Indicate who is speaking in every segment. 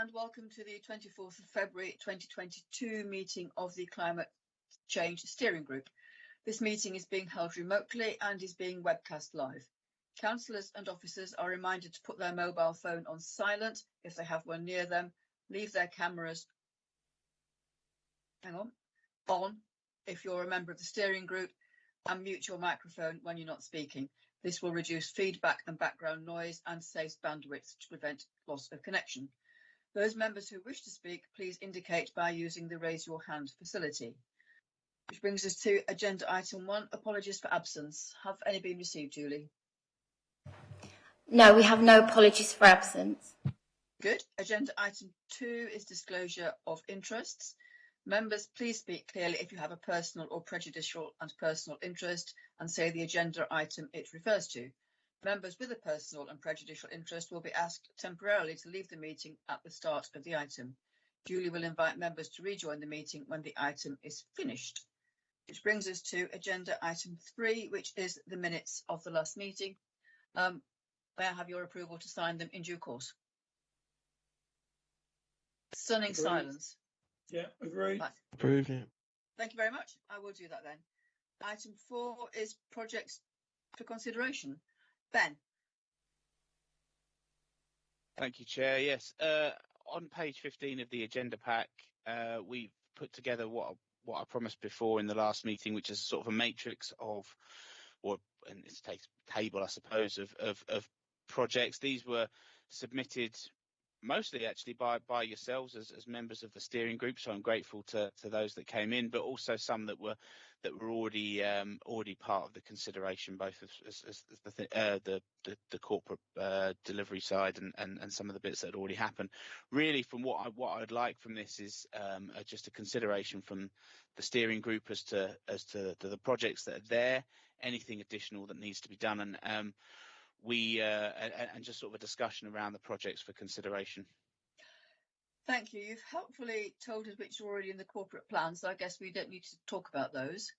Speaker 1: and welcome to the 24th of February 2022 meeting of the Climate Change Steering Group. This meeting is being held remotely and is being webcast live. Councillors and officers are reminded to put their mobile phone on silent if they have one near them, leave their cameras on if you're a member of the steering group, and mute your microphone when you're not speaking. This will reduce feedback and background noise and saves bandwidth to prevent loss of connection. Those members who wish to speak, please indicate by using the raise your hand facility. Which brings us to agenda item 1, apologies for absence. Have any been received, Julie?
Speaker 2: No, we have no apologies for absence.
Speaker 1: Good. Agenda item 2 is disclosure of interests. Members, please speak clearly if you have a personal or prejudicial and personal interest and say the agenda item it refers to. Members with a personal and prejudicial interest will be asked temporarily to leave the meeting at the start of the item. Julie will invite members to rejoin the meeting when the item is finished. Which brings us to agenda item 3, which is the minutes of the last meeting. May I have your approval to sign them in due course? Stunning
Speaker 3: Agreed.
Speaker 1: Silence.
Speaker 3: Yeah, agreed.
Speaker 1: Right.
Speaker 4: Approve it.
Speaker 1: Thank you very much. I will do that then. Item 4 is projects for consideration. Ben.
Speaker 5: Thank you, Chair. Yes, on page 15 of the agenda pack, we've put together what I promised before in the last meeting, which is sort of a matrix of, and it's a table, I suppose, of projects. These were submitted mostly actually by yourselves as members of the steering group, so I'm grateful to those that came in, but also some that were already part of the consideration, both as the corporate delivery side and some of the bits that had already happened. Really, from what I'd like from this is just a consideration from the steering group as to the projects that are there, anything additional that needs to be done, and just sort of a discussion around the projects for consideration.
Speaker 1: Thank you. You've helpfully told us which are already in the corporate plan, so I guess we don't need to talk about those.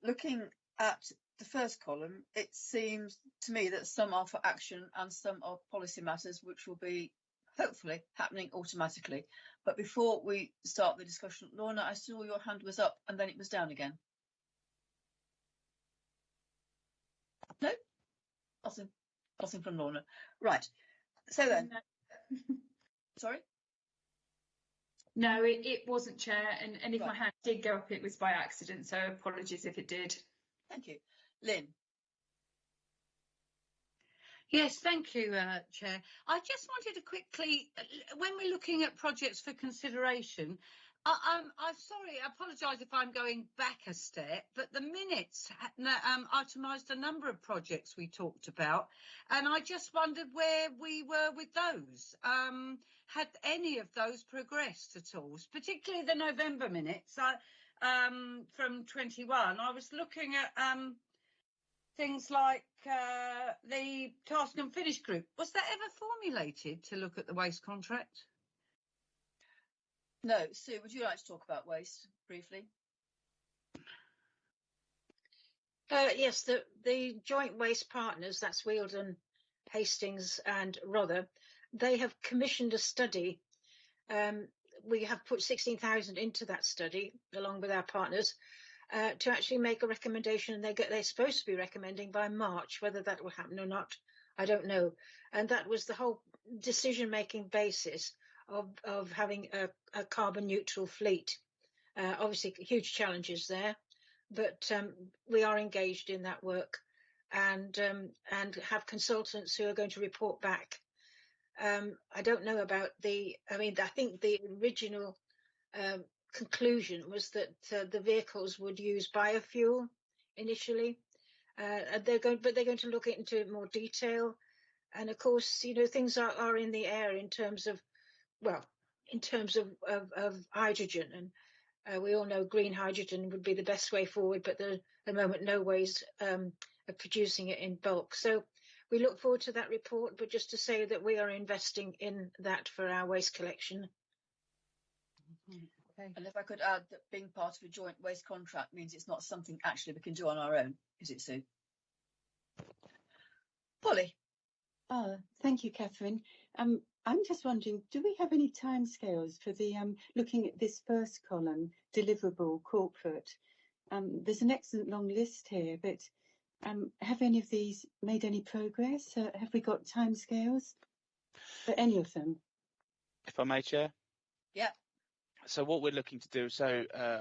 Speaker 1: Looking at the first column, it seems to me that some are for action and some are policy matters, which will be hopefully happening automatically. But before we start the discussion, Lorna, I saw your hand was up and then it was down again. No? Nothing from Lorna. Right. So then, sorry?
Speaker 6: No, it wasn't, Chair. And if my hand did go up, it was by accident. So apologies if it did.
Speaker 1: Thank you. Lynn.
Speaker 7: Yes, thank you, Chair. I just wanted to quickly, when we're looking at projects for consideration, I'm sorry, I apologise if I'm going back a step, but the minutes itemised a number of projects we talked about, and I just wondered where we were with those. Had any of those progressed at all, particularly the November minutes from 21? I was looking at things like the task and finish group. Was that ever formulated to look at the waste contract?
Speaker 1: No. Sue, would you like to talk about waste briefly?
Speaker 8: Yes, the joint waste partners, that's Wealdon, Hastings and Rother, they have commissioned a study. We have put 16,000 into that study along with our partners to actually make a recommendation. They're supposed to be recommending by March. Whether that will happen or not, I don't know. And that was the whole decision-making basis of having a carbon neutral fleet. Obviously huge challenges there, but we are engaged in that work and have consultants who are going to report back. I don't know about I think the original conclusion was that the vehicles would use biofuel initially. They're going to look into more detail. And of course, things are in the air in terms of hydrogen, and we all know green hydrogen would be the best way forward, but there are at the moment no ways of producing it in bulk. So we look forward to that report, but just to say that we are investing in that for our waste collection.
Speaker 1: Okay. And if I could add that being part of a joint waste contract means it's not something actually we can do on our own, is it, Sue? Polly.
Speaker 9: Thank you, Catherine.
Speaker 3: I'm just wondering, do we have any timescales for the looking at this first column, deliverable corporate? There's an excellent long list here, but have any of these made any progress? Have we got timescales for any of them?
Speaker 5: If I may, Chair.
Speaker 1: Yeah.
Speaker 5: So what we're looking to do,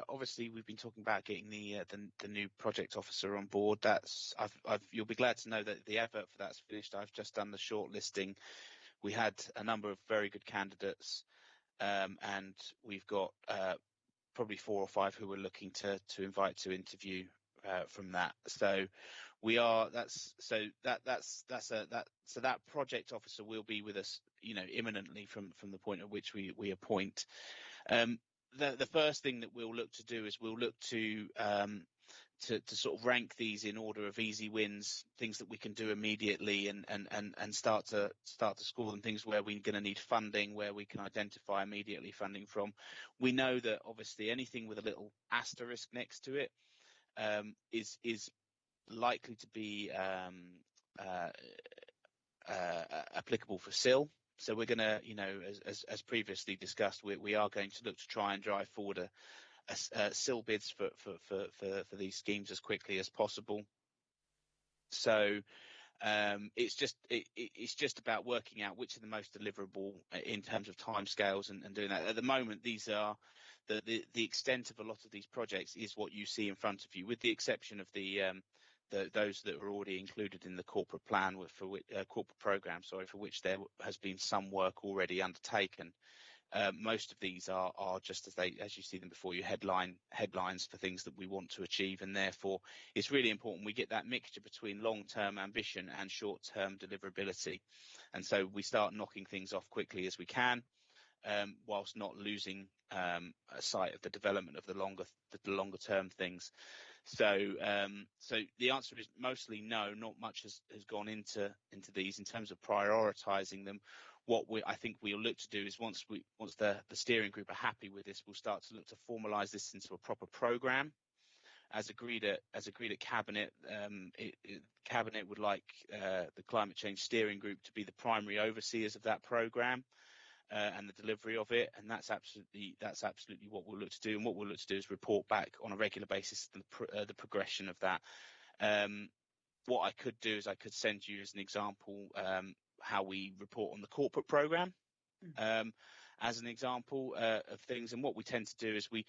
Speaker 5: obviously we've been talking about getting the new project officer on board. You'll be glad to know that the advert for that's finished. I've just done the shortlisting. We had a number of very good candidates, and we've got probably 4 or 5 who we're looking to invite to interview from that. So that project officer will be with us, imminently from the point at which we appoint. The first thing that we'll look to do is we'll look to sort of rank these in order of easy wins, things that we can do immediately, and start to score them, things where we're going to need funding, where we can identify immediately funding from. We know that obviously anything with a little asterisk next to it is likely to be applicable for SIL. So we're going to, as previously discussed, we are going to look to try and drive forward a SIL bids for these schemes as quickly as possible. So it's just about working out which are the most deliverable in terms of timescales and doing that. At the moment, these are the extent of a lot of these projects is what you see in front of you, with the exception of those that are already included in the corporate plan corporate program, for which there has been some work already undertaken. Most of these are just as you see them before you, headlines for things that we want to achieve, and therefore it's really important we get that mixture between long-term ambition and short-term deliverability. And so we start knocking things off quickly as we can, whilst not losing sight of the development of the longer term things. So the answer is mostly no. Not much has gone into these in terms of prioritising them. What I think we'll look to do is once the steering group are happy with this, we'll start to look to formalise this into a proper programme. As agreed at Cabinet, Cabinet would like the Climate Change Steering Group to be the primary overseers of that programme and the delivery of it, and that's absolutely what we'll look to do. And what we'll look to do is report back on a regular basis the progression of that. What I could do is I could send you as an example how we report on the corporate programme. As an example of things, and what we tend to do is we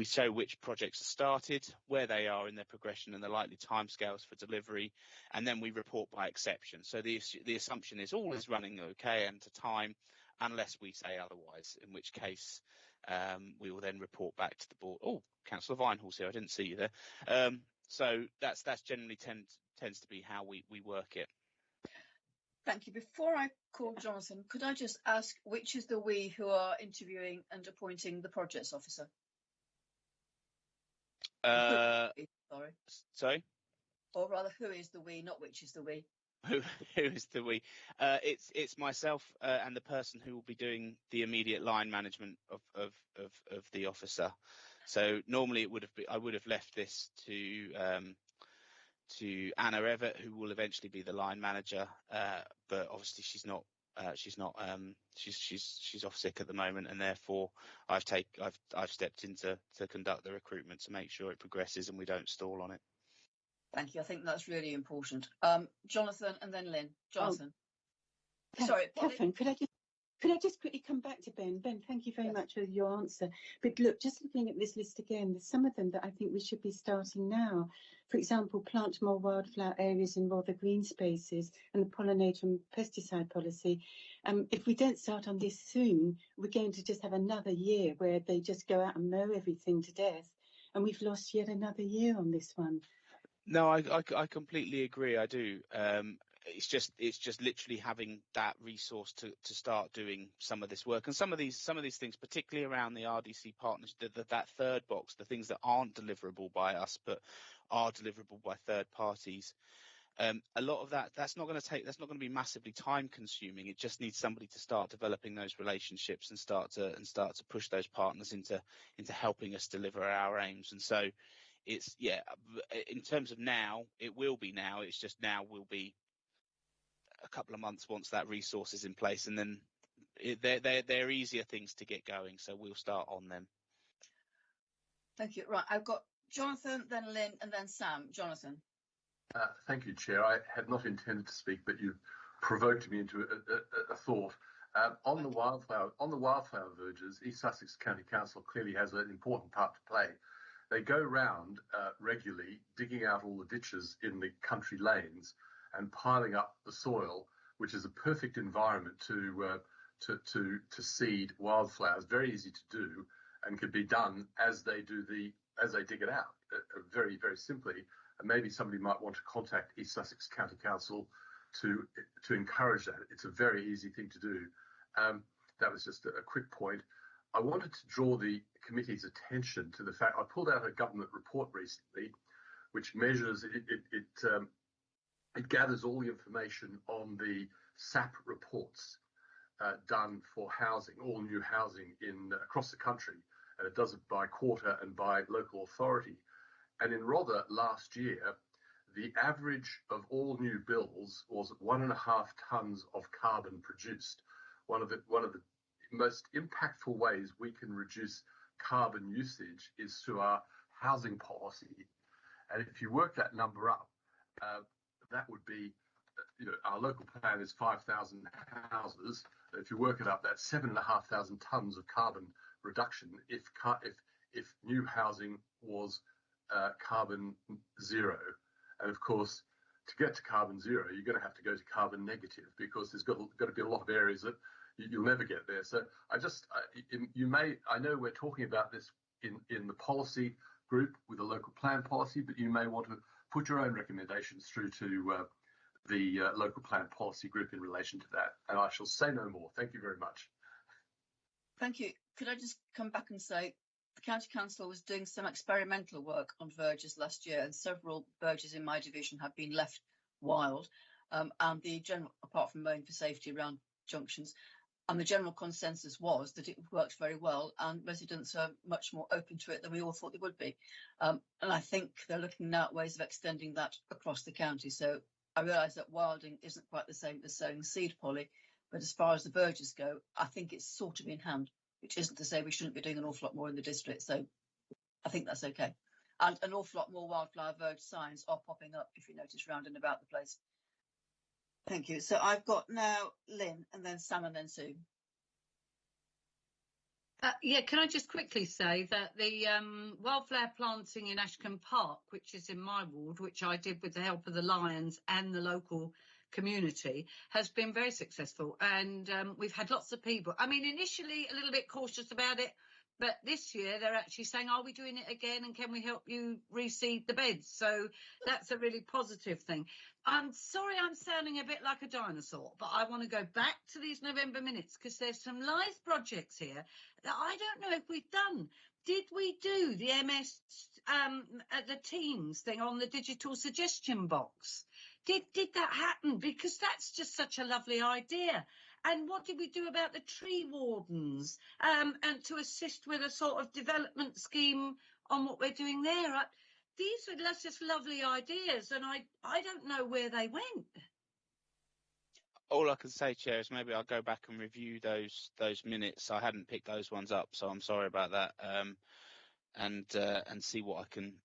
Speaker 5: show which projects are started, where they are in their progression and the likely timescales for delivery, and then we report by exception. So the assumption is all is running okay and to time, unless we say otherwise, in which case we will then report back to the board. Oh, Councillor Vinehall's here, I didn't see you there. So that's generally tends to be how we work it.
Speaker 1: Thank you. Before I call Jonathan, could I just ask which is the we who are interviewing and appointing the projects officer? Sorry.
Speaker 5: Sorry?
Speaker 1: Or rather, who is the we, not which is the we?
Speaker 5: Who is the we? It's myself and the person who will be doing the immediate line management of the officer. So normally I would have left this to Anna Everett, who will eventually be the line manager, but obviously she's off sick at the moment, and therefore I've stepped in to conduct the recruitment to make sure it progresses and we don't stall on it.
Speaker 1: Thank you. I think that's really important. Jonathan and then Lynn. Jonathan. Sorry,
Speaker 3: Catherine, could I just quickly come back to Ben? Ben, thank you very much for your answer. But look, just looking at this list again, there's some of them that I think we should be starting now. For example, plant more wildflower areas in rather green spaces and the pollinator and pesticide policy. If we don't start on this soon, we're going to just have another year where they just go out and mow everything to death. And we've lost yet another year on this one.
Speaker 5: No, I completely agree. I do. It's just literally having that resource to start doing some of this work, and some of these things, particularly around the RDC partners, that third box, the things that aren't deliverable by us but are deliverable by third parties. A lot of that's not going to be massively time consuming. It just needs somebody to start developing those relationships and start to push those partners into helping us deliver our aims. And so it's in terms of now, it will be now. It's just now will be a couple of months once that resource is in place, and then they're easier things to get going. So we'll start on them.
Speaker 1: Thank you. Right, I've got Jonathan, then Lynn, and then Sam. Jonathan.
Speaker 4: Thank you, Chair. I had not intended to speak, but you provoked me into a thought. On the wildflower verges, East Sussex County Council clearly has an important part to play. They go round regularly, digging out all the ditches in the country lanes and piling up the soil, which is a perfect environment to seed wildflowers. Very easy to do, and could be done as they dig it out, very, very simply. And maybe somebody might want to contact East Sussex County Council to encourage that. It's a very easy thing to do. That was just a quick point. I wanted to draw the committee's attention to the fact I pulled out a government report recently, which measures it gathers all the information on the SAP reports done for housing, all new housing across the country, and it does it by quarter and by local authority. And in Rother last year, the average of all new builds was 1.5 tonnes of carbon produced. One of the most impactful ways we can reduce carbon usage is through our housing policy. And if you work that number up, that would be, our local plan is 5,000 houses. If you work it up, that's 7,500 tonnes of carbon reduction if new housing was carbon zero. And of course, to get to carbon zero, you're going to have to go to carbon negative, because there's got to be a lot of areas that you'll never get there. So I know we're talking about this in the policy group with a local plan policy, but you may want to put your own recommendations through to the local plan policy group in relation to that. And I shall say no more. Thank you very much.
Speaker 1: Thank you. Could I just come back and say, the County Council was doing some experimental work on verges last year, and several verges in my division have been left wild. And the general, apart from mowing for safety around junctions, and the general consensus was that it worked very well, and residents are much more open to it than we all thought they would be. And I think they're looking now at ways of extending that across the county. So I realise that wilding isn't quite the same as sowing seed poly, but as far as the verges go, I think it's sort of in hand, which isn't to say we shouldn't be doing an awful lot more in the district. So I think that's okay. And an awful lot more wildflower verge signs are popping up, if you notice, round and about the place. Thank you. So I've got now Lynn, and then Sam, and then Sue.
Speaker 7: Can I just quickly say that the wildflower planting in Ashcombe Park, which is in my ward, which I did with the help of the Lions and the local community, has been very successful, and we've had lots of people. I mean, initially a little bit cautious about it, but this year they're actually saying, are we doing it again, and can we help you reseed the beds? So that's a really positive thing. I'm sorry I'm sounding a bit like a dinosaur, but I want to go back to these November minutes, because there's some live projects here that I don't know if we've done. Did we do the the Teams thing on the digital suggestion box? Did that happen? Because that's just such a lovely idea. And what did we do about the tree wardens and to assist with a sort of development scheme on what we're doing there? These were just lovely ideas, and I don't know where they went.
Speaker 5: All I can say, Chair, is maybe I'll go back and review those minutes. I hadn't picked those ones up, so I'm sorry about that. And see what I can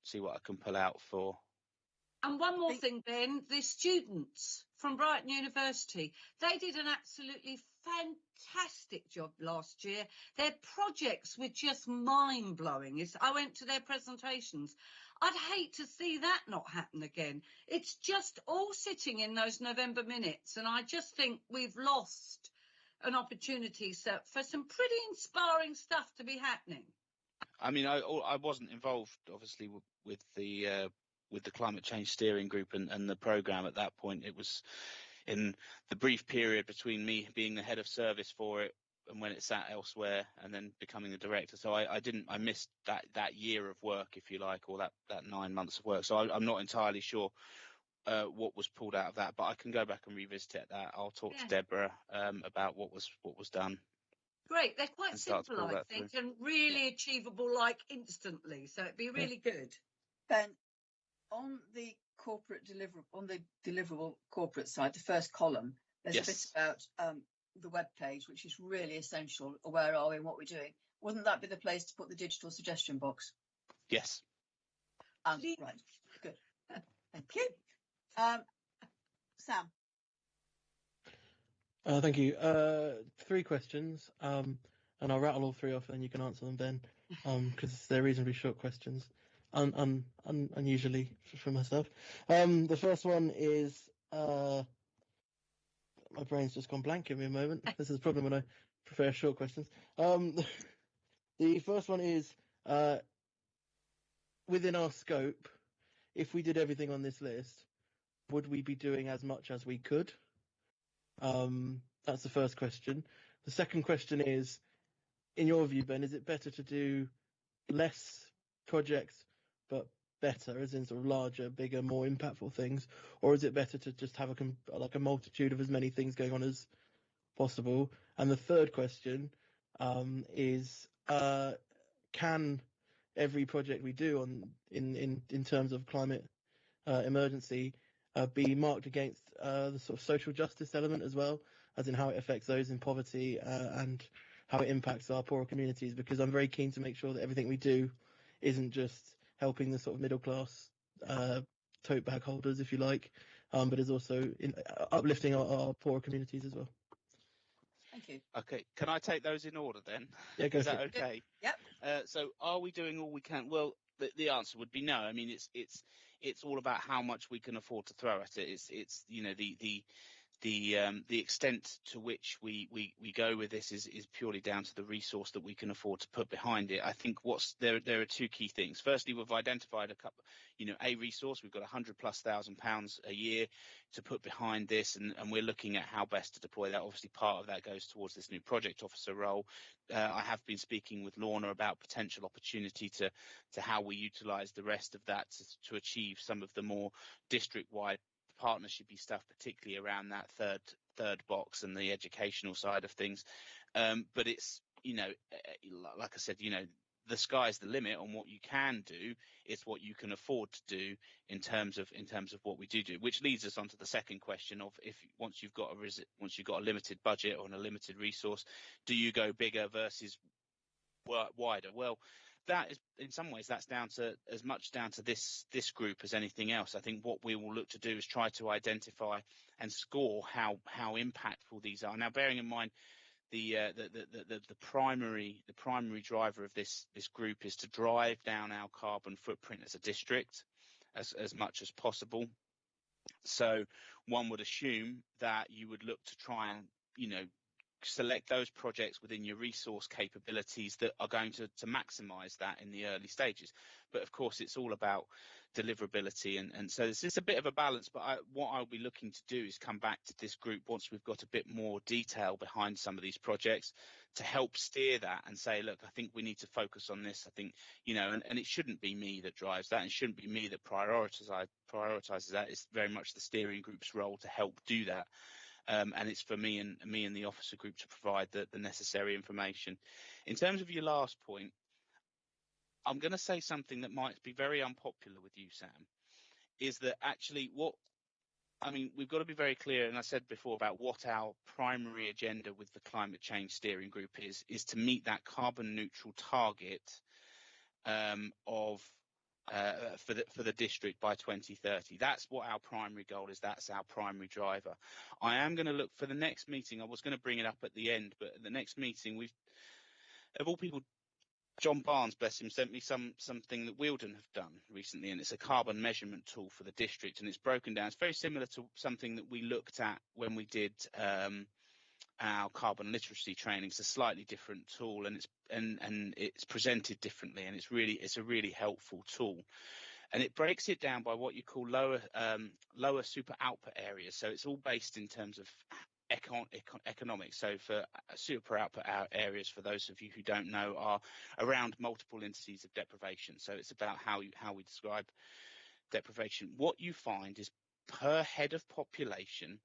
Speaker 5: pull out for.
Speaker 7: And one more thing, Ben, the students from Brighton University, they did an absolutely fantastic job last year. Their projects were just mind-blowing. I went to their presentations. I'd hate to see that not happen again. It's just all sitting in those November minutes, and I just think we've lost an opportunity for some pretty inspiring stuff to be happening.
Speaker 5: I mean, I wasn't involved, obviously, with the climate change steering group and the programme at that point. It was in the brief period between me being the head of service for it and when it sat elsewhere, and then becoming the director. So I missed that year of work, if you like, or that 9 months of work. So I'm not entirely sure what was pulled out of that, but I can go back and revisit that. I'll talk to Deborah about what was done.
Speaker 7: Great, they're quite simple, I think, and really achievable, like instantly. So it'd be really good.
Speaker 1: Ben, on the deliverable corporate side, the first column, There's a bit
Speaker 5: Yes.
Speaker 1: about the web page, which is really essential. Where are we and what we're doing? Wouldn't that be the place to put the digital suggestion box?
Speaker 5: Yes.
Speaker 1: Right, good. Thank you. Sam.
Speaker 9: Thank you. 3 questions, and I'll rattle all 3 off, and you can answer them then, because they're reasonably short questions, unusually for myself. The first one is, my brain's just gone blank. Give me a moment. This is a problem when I prepare short questions. The first one is, within our scope, if we did everything on this list, would we be doing as much as we could? That's the first question. The second question is, in your view, Ben, is it better to do less projects but better, as in sort of larger, bigger, more impactful things, or is it better to just have a multitude of as many things going on as possible? And the third question is, can every project we do in terms of climate emergency be marked against the sort of social justice element as well, as in how it affects those in poverty and how it impacts our poorer communities? Because I'm very keen to make sure that everything we do isn't just helping the sort of middle class tote bag holders, if you like, but is also uplifting our poorer communities as well.
Speaker 1: Thank you.
Speaker 5: Okay, can I take those in order then?
Speaker 9: Yeah, go
Speaker 5: Is
Speaker 9: for
Speaker 5: that
Speaker 9: it.
Speaker 5: okay?
Speaker 1: Yep.
Speaker 5: So are we doing all we can? Well, the answer would be no. I mean, it's all about how much we can afford to throw at it. It's you know the extent to which we go with this is purely down to the resource that we can afford to put behind it. I think there are 2 key things. Firstly, we've identified a resource. We've got £100,000+ a year to put behind this, and we're looking at how best to deploy that. Obviously, part of that goes towards this new project officer role. I have been speaking with Lorna about potential opportunity to how we utilise the rest of that to achieve some of the more district-wide partnershipy stuff, particularly around that third box and the educational side of things. But it's, like I said, the sky's the limit on what you can do. It's what you can afford to do in terms of what we do, which leads us on to the second question of once you've got a limited budget or a limited resource, do you go bigger versus wider? Well, that is, in some ways, that's as much down to this group as anything else. I think what we will look to do is try to identify and score how impactful these are. Now, bearing in mind the primary driver of this group is to drive down our carbon footprint as a district as much as possible. So one would assume that you would look to try and select those projects within your resource capabilities that are going to maximise that in the early stages. But of course, it's all about deliverability, and so this is a bit of a balance. But what I'll be looking to do is come back to this group once we've got a bit more detail behind some of these projects to help steer that and say, look, I think we need to focus on this. I think, and it shouldn't be me that drives that, and it shouldn't be me that prioritises that. It's very much the steering group's role to help do that. And it's for me and the officer group to provide the necessary information. In terms of your last point, I'm going to say something that might be very unpopular with you, Sam, is that actually we've got to be very clear, and I said before about what our primary agenda with the climate change steering group is to meet that carbon neutral target for the district by 2030. That's what our primary goal is. That's our primary driver. I am going to look for the next meeting. I was going to bring it up at the end, but at the next meeting, of all people, John Barnes, bless him, sent me something that Wealdon have done recently, and it's a carbon measurement tool for the district, and it's broken down. It's very similar to something that we looked at when we did our carbon literacy training. It's a slightly different tool, and it's presented differently, and it's a really helpful tool. And it breaks it down by what you call lower super output areas. So it's all based in terms of economics. So for super output areas, for those of you who don't know, are around multiple indices of deprivation. So it's about how we describe deprivation. What you find is per head of population,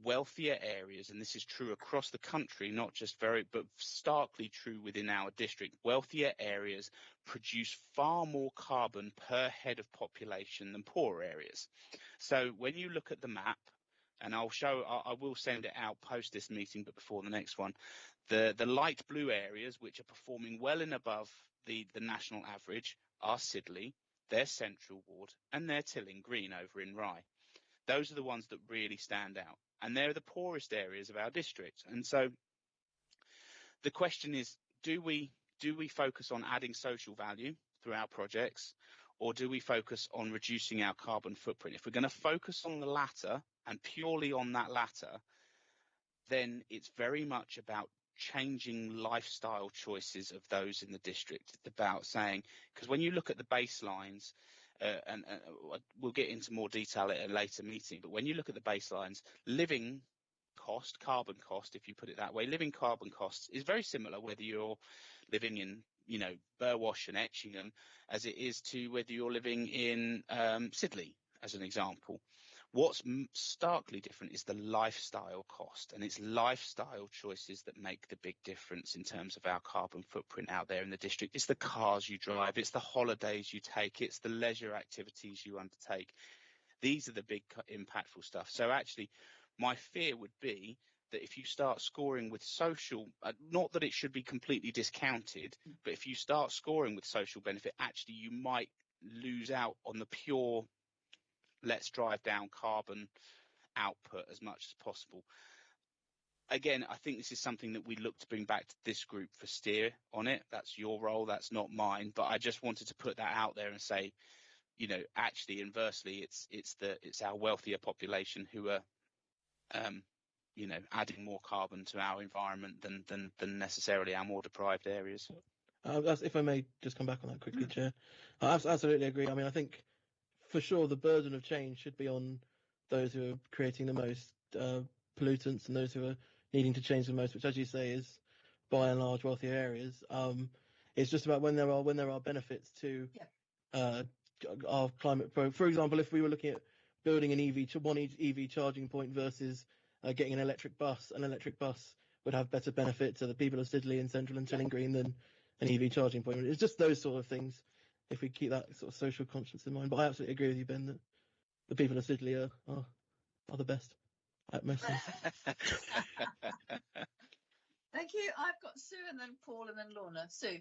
Speaker 5: wealthier areas, and this is true across the country, not just but starkly true within our district, wealthier areas produce far more carbon per head of population than poorer areas. So when you look at the map, and I will send it out post this meeting, but before the next one. The light blue areas, which are performing well and above the national average, are Sidley, their Central Ward, and their Tilling Green over in Rye. Those are the ones that really stand out, and they're the poorest areas of our district. And so the question is, do we focus on adding social value through our projects, or do we focus on reducing our carbon footprint? If we're going to focus on the latter and purely on that latter, then it's very much about changing lifestyle choices of those in the district. It's about saying, because when you look at the baselines, and we'll get into more detail at a later meeting, but when you look at the baselines, living cost, carbon cost, if you put it that way, living carbon costs is very similar whether you're living in, Burwash and Etchingham as it is to whether you're living in Sidley, as an example. What's starkly different is the lifestyle cost, and it's lifestyle choices that make the big difference in terms of our carbon footprint out there in the district. It's the cars you drive, it's the holidays you take, it's the leisure activities you undertake. These are the big impactful stuff. So actually, my fear would be that if you start scoring with social, not that it should be completely discounted, but if you start scoring with social benefit, actually you might lose out on the pure let's drive down carbon output as much as possible. Again, I think this is something that we look to bring back to this group for steer on it. That's your role, that's not mine. But I just wanted to put that out there and say, actually inversely, it's our wealthier population who are adding more carbon to our environment than necessarily our more deprived areas.
Speaker 9: If I may just come back on that quickly, Chair. I absolutely agree. I mean, I think for sure the burden of change should be on those who are creating the most pollutants and those who are needing to change the most, which, as you say, is by and large wealthier areas. It's just about when there are benefits to our climate program. For example, if we were looking at building an EV charging point versus getting an electric bus would have better benefit to the people of Sidley and Central and Tilling Green than an EV charging point. It's just those sort of things, if we keep that sort of social conscience in mind. But I absolutely agree with you, Ben, that the people of Sidley are the best at messing.
Speaker 1: Thank you. I've got Sue and then Paul and then Lorna. Sue.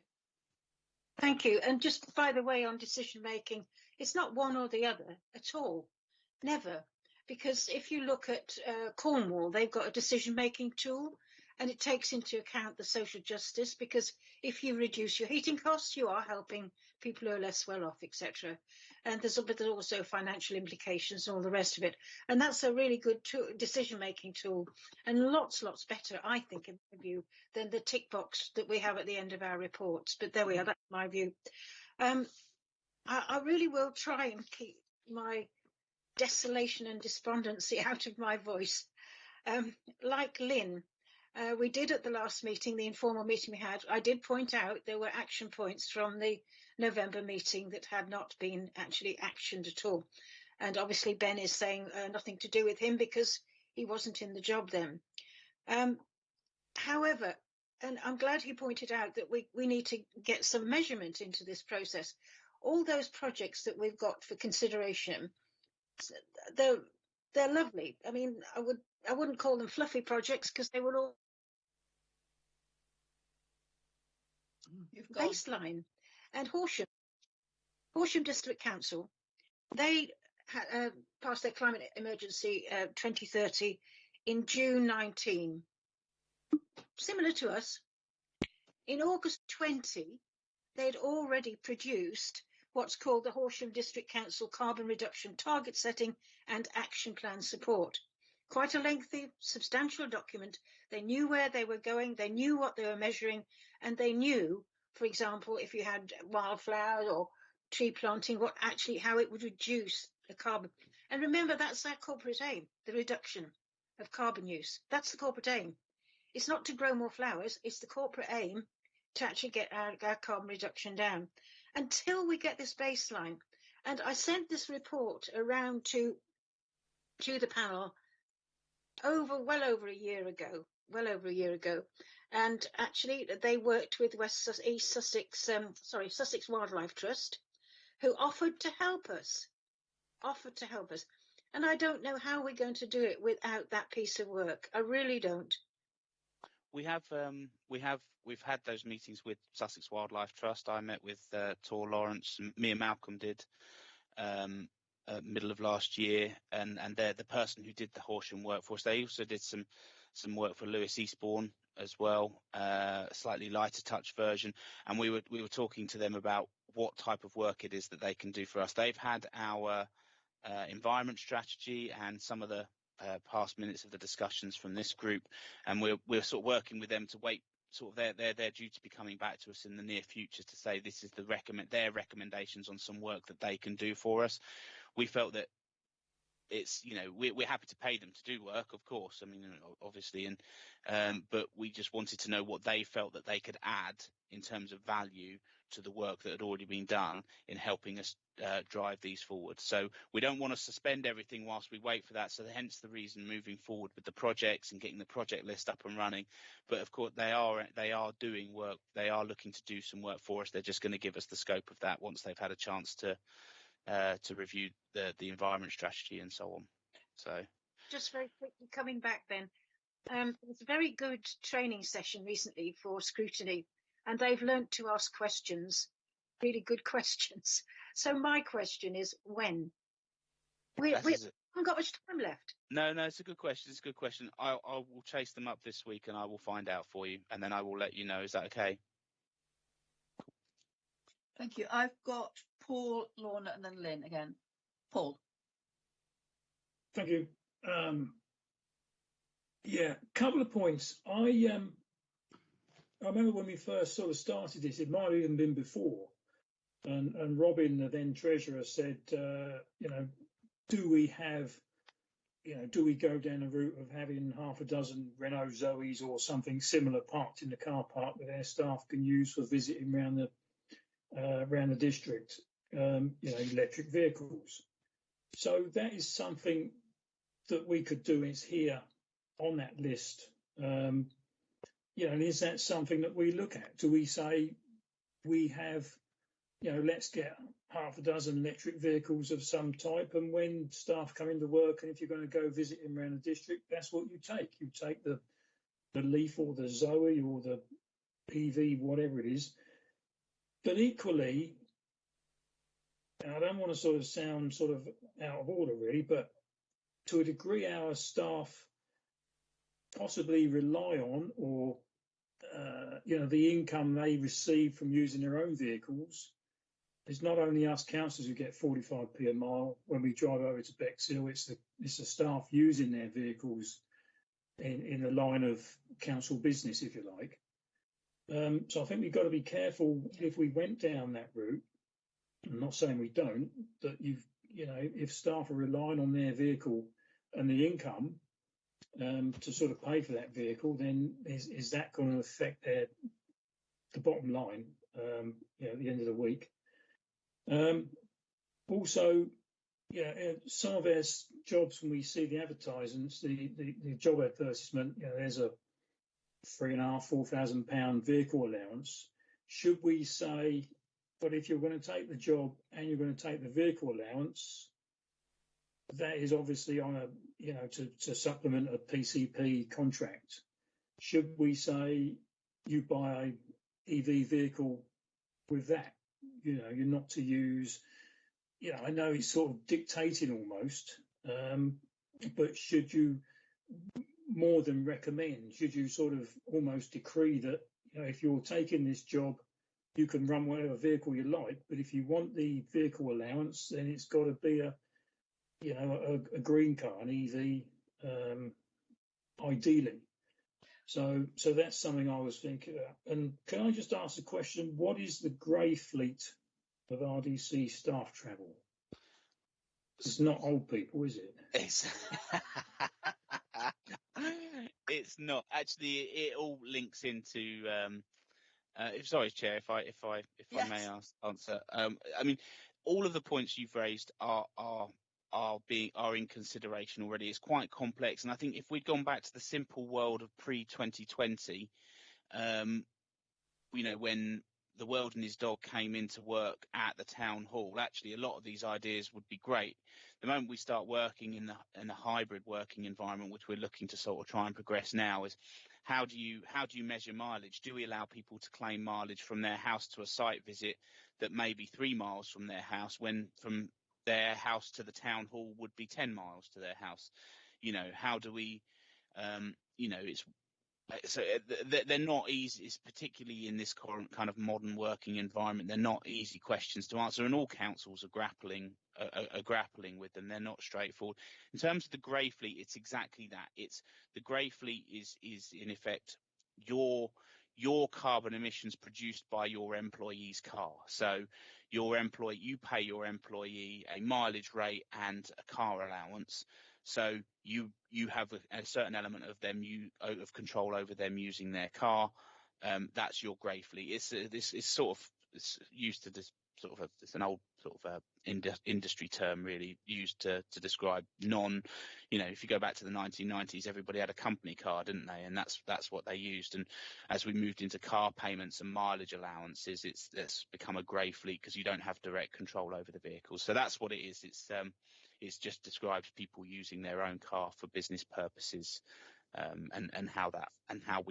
Speaker 8: Thank you. And just by the way, on decision making, it's not one or the other at all. Never. Because if you look at Cornwall, they've got a decision making tool, and it takes into account the social justice, because if you reduce your heating costs, you are helping people who are less well off, etc. And there's also financial implications and all the rest of it. And that's a really good decision-making tool, and lots better, I think, in my view, than the tick box that we have at the end of our reports. But there we are, that's my view. I really will try and keep my desolation and despondency out of my voice. Like Lynn, we did at the last meeting, the informal meeting we had, I did point out there were action points from the November meeting that had not been actually actioned at all. And obviously Ben is saying nothing to do with him because he wasn't in the job then. However, and I'm glad he pointed out that we need to get some measurement into this process. All those projects that we've got for consideration, they're lovely. I mean, I wouldn't call them fluffy projects because they were all baseline. And Horsham District Council, they passed their climate emergency 2030 in June 19. Similar to us, in August 20, they'd already produced what's called the Horsham District Council Carbon Reduction Target Setting and Action Plan Support. Quite a lengthy, substantial document. They knew where they were going, they knew what they were measuring, and they knew, for example, if you had wildflowers or tree planting, how it would reduce the carbon. And remember, that's our corporate aim, the reduction of carbon use. That's the corporate aim. It's not to grow more flowers, it's the corporate aim to actually get our carbon reduction down. Until we get this baseline. And I sent this report around to the panel well over a year ago. And actually they worked with Sussex Wildlife Trust, who offered to help us. And I don't know how we're going to do it without that piece of work. I really don't.
Speaker 5: We've had those meetings with Sussex Wildlife Trust. I met with Tor Lawrence, and me and Malcolm did middle of last year, and they're the person who did the Horsham work for us. They also did some work for Lewis Eastbourne as well, a slightly lighter touch version, and we were talking to them about what type of work it is that they can do for us. They've had our environment strategy and some of the past minutes of the discussions from this group, and we're sort of working with them to wait. Sort of they're due to be coming back to us in the near future to say this is their recommendations on some work that they can do for us. We felt that it's, we're happy to pay them to do work, of course. I mean, obviously, but we just wanted to know what they felt that they could add in terms of value to the work that had already been done in helping us drive these forward. So we don't want to suspend everything whilst we wait for that. So hence the reason moving forward with the projects and getting the project list up and running. But of course they are doing work. They are looking to do some work for us. They're just going to give us the scope of that once they've had a chance to review the environment strategy and so on. So
Speaker 8: just very quickly coming back then, it was a very good training session recently for scrutiny, and they've learnt to ask questions, really good questions. So my question is, when? We haven't got much time left.
Speaker 5: No, it's a good question. It's a good question. I will chase them up this week and I will find out for you, and then I will let you know. Is that okay?
Speaker 1: Thank you. I've got Paul, Lorna, and then Lynn again. Paul.
Speaker 10: Thank you. Yeah, couple of points. I remember when we first sort of started this, it might have even been before, and Robin, the then treasurer, said, do we go down the route of having half a dozen Renault Zoes or something similar parked in the car park that our staff can use for visiting around the district, electric vehicles. So that is something that we could do. Is here on that list. And is that something that we look at? Do we say we have, let's get half a dozen electric vehicles of some type, and when staff come into work, and if you're going to go visit them around the district, that's what you take. You take the Leaf or the Zoe or the PV, whatever it is. But equally, and I don't want to sort of sound sort of out of order really, but to a degree our staff possibly rely on, or the income they receive from using their own vehicles. It's not only us councillors who get 45p a mile when we drive over to Bexhill, it's the staff using their vehicles in the line of council business, if you like. So I think we've got to be careful if we went down that route. I'm not saying we don't, that if staff are relying on their vehicle and the income to sort of pay for that vehicle, then is that going to affect the bottom line at the end of the week? Also, some of our jobs, when we see the advertisements, the job advertisement, there's a £3,500–4,000 vehicle allowance. Should we say, but if you're going to take the job and you're going to take the vehicle allowance, that is obviously on to supplement a PCP contract. Should we say you buy a EV vehicle with that? You're not to use. I know it's sort of dictating almost, but should you more than recommend? Should you sort of almost decree that if you're taking this job, you can run whatever vehicle you like, but if you want the vehicle allowance, then it's got to be a green car, an EV, ideally. So that's something I was thinking about. And can I just ask a question? What is the grey fleet of RDC staff travel? It's not old people, is it?
Speaker 5: It's not. Actually, it all links into. Sorry, Chair, if I may answer. I mean, all of the points you've raised are in consideration already. It's quite complex, and I think if we'd gone back to the simple world of pre-2020, when the world and his dog came into work at the town hall, actually a lot of these ideas would be great. The moment we start working in a hybrid working environment, which we're looking to sort of try and progress now, is how do you measure mileage? Do we allow people to claim mileage from their house to a site visit that may be 3 miles from their house, when from their house to the town hall would be 10 miles to their house? You know, how do we, you know, so they're not easy, it's particularly in this current kind of modern working environment. They're not easy questions to answer, and all councils are grappling with them. They're not straightforward. In terms of the grey fleet, it's exactly that. It's the grey fleet is in effect your carbon emissions produced by your employee's car. So you pay your employee a mileage rate and a car allowance. So you have a certain element of them, of control over them using their car. That's your grey fleet. It's used to this sort of it's an old sort of industry term, really, used to describe if you go back to the 1990s, everybody had a company car, didn't they? And that's what they used. And as we moved into car payments and mileage allowances, it's become a grey fleet because you don't have direct control over the vehicles. So that's what it is. It's just describes people using their own car for business purposes, and how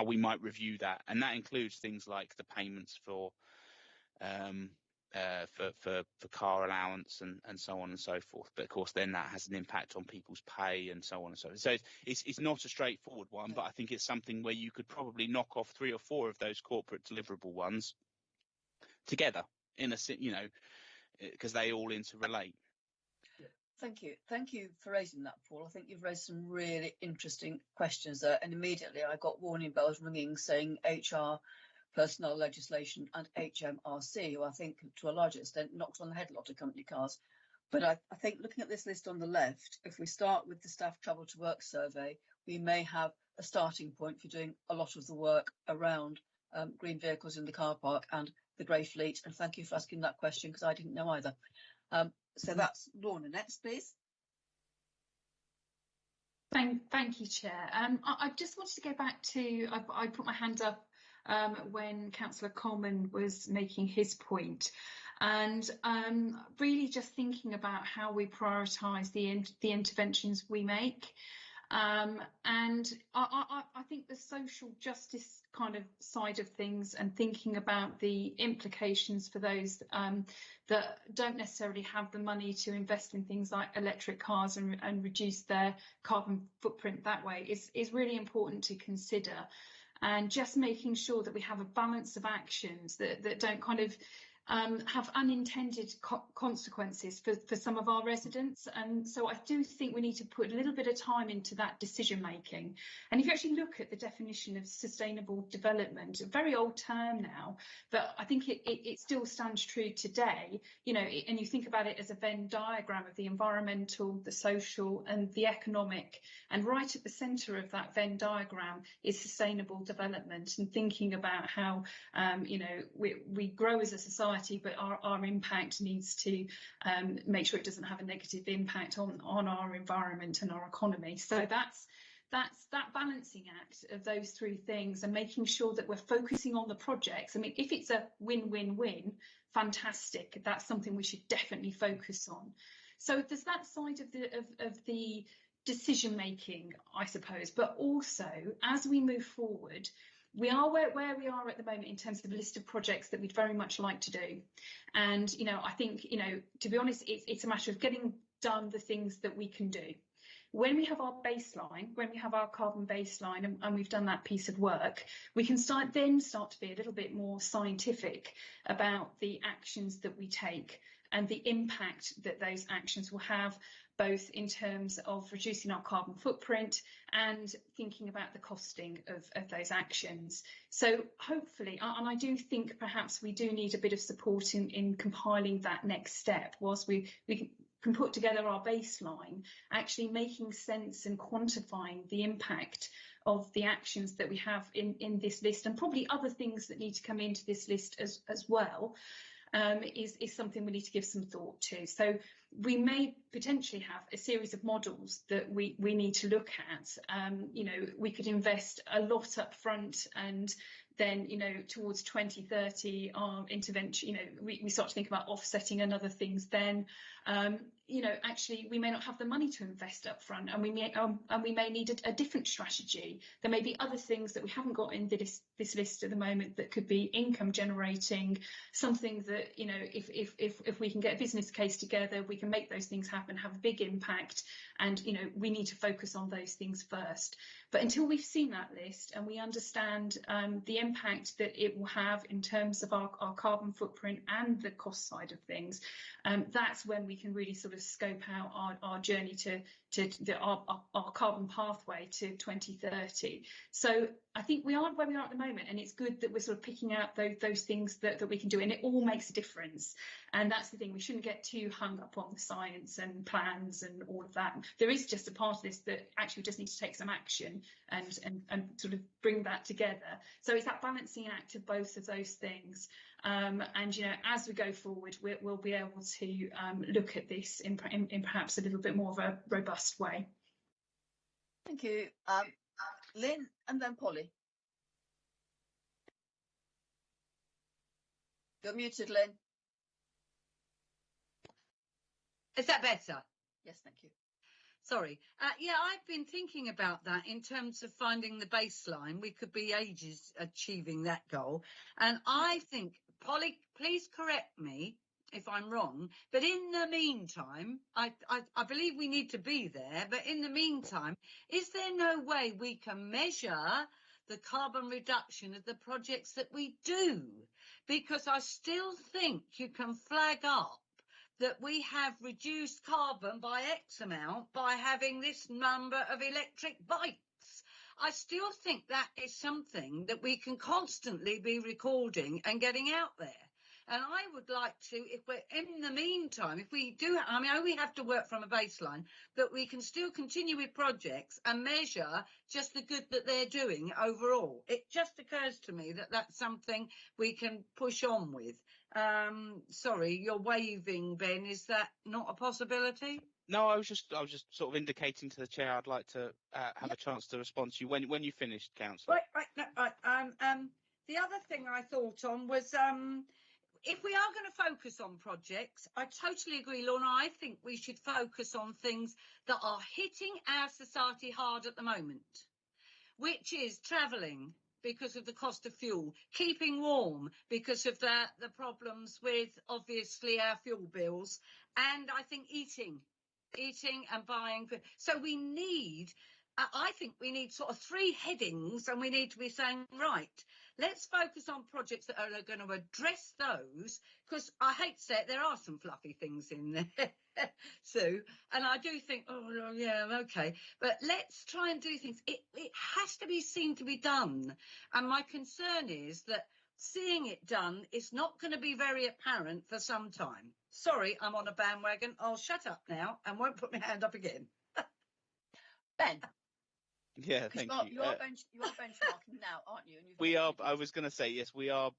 Speaker 5: we might review that, and that includes things like the payments for car allowance and so on and so forth. But of course, then that has an impact on people's pay and so on and so on. So it's not a straightforward one, but I think it's something where you could probably knock off 3 or 4 of those corporate deliverable ones together because they all interrelate.
Speaker 1: Thank you. Thank you for raising that, Paul. I think you've raised some really interesting questions there. And immediately I got warning bells ringing saying HR, personnel legislation and HMRC, who I think to a large extent knocks on the head a lot of company cars. But I think looking at this list on the left, if we start with the staff travel to work survey, we may have a starting point for doing a lot of the work around green vehicles in the car park and the grey fleet. And thank you for asking that question, because I didn't know either. So that's Lorna. Next, please.
Speaker 6: Thank you, Chair. I just wanted to go back to, I put my hand up when Councillor Coleman was making his point, and really just thinking about how we prioritise the interventions we make. And I think the social justice kind of side of things, and thinking about the implications for those that don't necessarily have the money to invest in things like electric cars and reduce their carbon footprint that way is really important to consider. And just making sure that we have a balance of actions that don't kind of have unintended consequences for some of our residents. And so I do think we need to put a little bit of time into that decision making. And if you actually look at the definition of sustainable development, a very old term now, but I think it still stands true today, and you think about it as a Venn diagram of the environmental, the social and the economic, and right at the centre of that Venn diagram is sustainable development, and thinking about how we grow as a society, but our impact needs to make sure it doesn't have a negative impact on our environment and our economy. So that's that balancing act of those 3 things, and making sure that we're focusing on the projects. I mean, if it's a win-win-win, fantastic. That's something we should definitely focus on. So there's that side of the decision making, I suppose, but also as we move forward, we are where we are at the moment in terms of a list of projects that we'd very much like to do. And, I think, to be honest, it's a matter of getting done the things that we can do. When we have our baseline, when we have our carbon baseline and we've done that piece of work, we can start to be a little bit more scientific about the actions that we take and the impact that those actions will have, both in terms of reducing our carbon footprint and thinking about the costing of those actions. So hopefully, and I do think perhaps we do need a bit of support in compiling that next step, whilst we can put together our baseline, actually making sense and quantifying the impact of the actions that we have in this list, and probably other things that need to come into this list as well, is something we need to give some thought to. So we may potentially have a series of models that we need to look at. We could invest a lot up front, and then, towards 2030, our intervention, we start to think about offsetting and other things then. Actually, we may not have the money to invest up front, and we may need a different strategy. There may be other things that we haven't got in this list at the moment that could be income generating, something that, if we can get a business case together, we can make those things happen, have a big impact, and, we need to focus on those things first. But until we've seen that list and we understand the impact that it will have in terms of our carbon footprint and the cost side of things, that's when we can really sort of scope out our journey to our carbon pathway to 2030. So I think we are where we are at the moment, and it's good that we're sort of picking out those things that we can do, and it all makes a difference. And that's the thing, we shouldn't get too hung up on the science and plans and all of that. There is just a part of this that actually just need to take some action and sort of bring that together. So it's that balancing act of both of those things. As we go forward, we'll be able to look at this in perhaps a little bit more of a robust way.
Speaker 1: Thank you. Lynn and then Polly. You're muted, Lynn.
Speaker 7: Is that better?
Speaker 1: Yes, thank you.
Speaker 7: Sorry. I've been thinking about that in terms of finding the baseline. We could be ages achieving that goal. And I think, Polly, please correct me if I'm wrong, but in the meantime, I believe we need to be there, but in the meantime, is there no way we can measure the carbon reduction of the projects that we do? Because I still think you can flag up that we have reduced carbon by X amount by having this number of electric bikes. I still think that is something that we can constantly be recording and getting out there. And I would like to, if we're in the meantime, if we do, I know we have to work from a baseline, but we can still continue with projects and measure just the good that they're doing overall. It just occurs to me that that's something we can push on with. Sorry, you're waving, Ben. Is that not a possibility?
Speaker 5: No, I was just sort of indicating to the chair I'd like to have a chance to respond to you when you finished, Councillor.
Speaker 7: Right. The other thing I thought on was if we are going to focus on projects, I totally agree, Lorna. I think we should focus on things that are hitting our society hard at the moment, which is travelling because of the cost of fuel, keeping warm because of the problems with, obviously, our fuel bills, and I think eating and buying. So I think we need sort of three headings, and we need to be saying, right, let's focus on projects that are going to address those, because I hate to say it, there are some fluffy things in there, Sue, and I do think, oh, yeah, okay, but let's try and do things. It has to be seen to be done, and my concern is that seeing it done is not going to be very apparent for some time. Sorry, I'm on a bandwagon. I'll shut up now and won't put my hand up again.
Speaker 1: Ben.
Speaker 5: Yeah, thank you.
Speaker 1: You are benchmarking now, aren't you?
Speaker 5: We are. I was going to say, yes, we are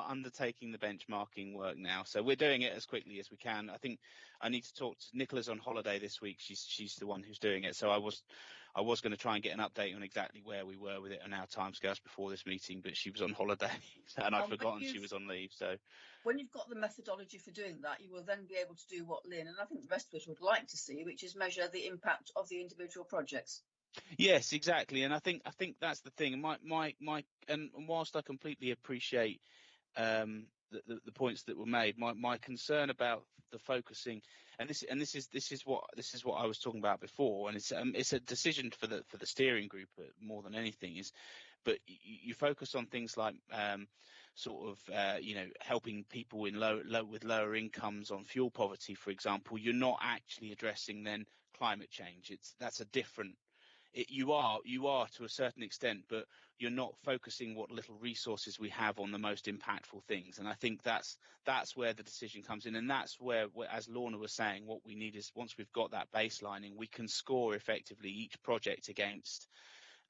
Speaker 5: undertaking the benchmarking work now. So we're doing it as quickly as we can. I think I need to talk to Nicola's on holiday this week. She's the one who's doing it. So I was going to try and get an update on exactly where we were with it and our timescales before this meeting, but she was on holiday and I'd forgotten she was on leave. So
Speaker 1: when you've got the methodology for doing that, you will then be able to do what Lynn and I think the rest of us would like to see, which is measure the impact of the individual projects.
Speaker 5: Yes, exactly, and I think that's the thing. And whilst I completely appreciate the points that were made, my concern about the focusing, and this is what I was talking about before, and it's a decision for the steering group more than anything is, but you focus on things like helping people with lower incomes on fuel poverty, for example. You're not actually addressing then climate change. That's a different. You are to a certain extent, but you're not focusing what little resources we have on the most impactful things. And I think that's where the decision comes in. And that's where, as Lorna was saying, what we need is once we've got that baselining, we can score effectively each project against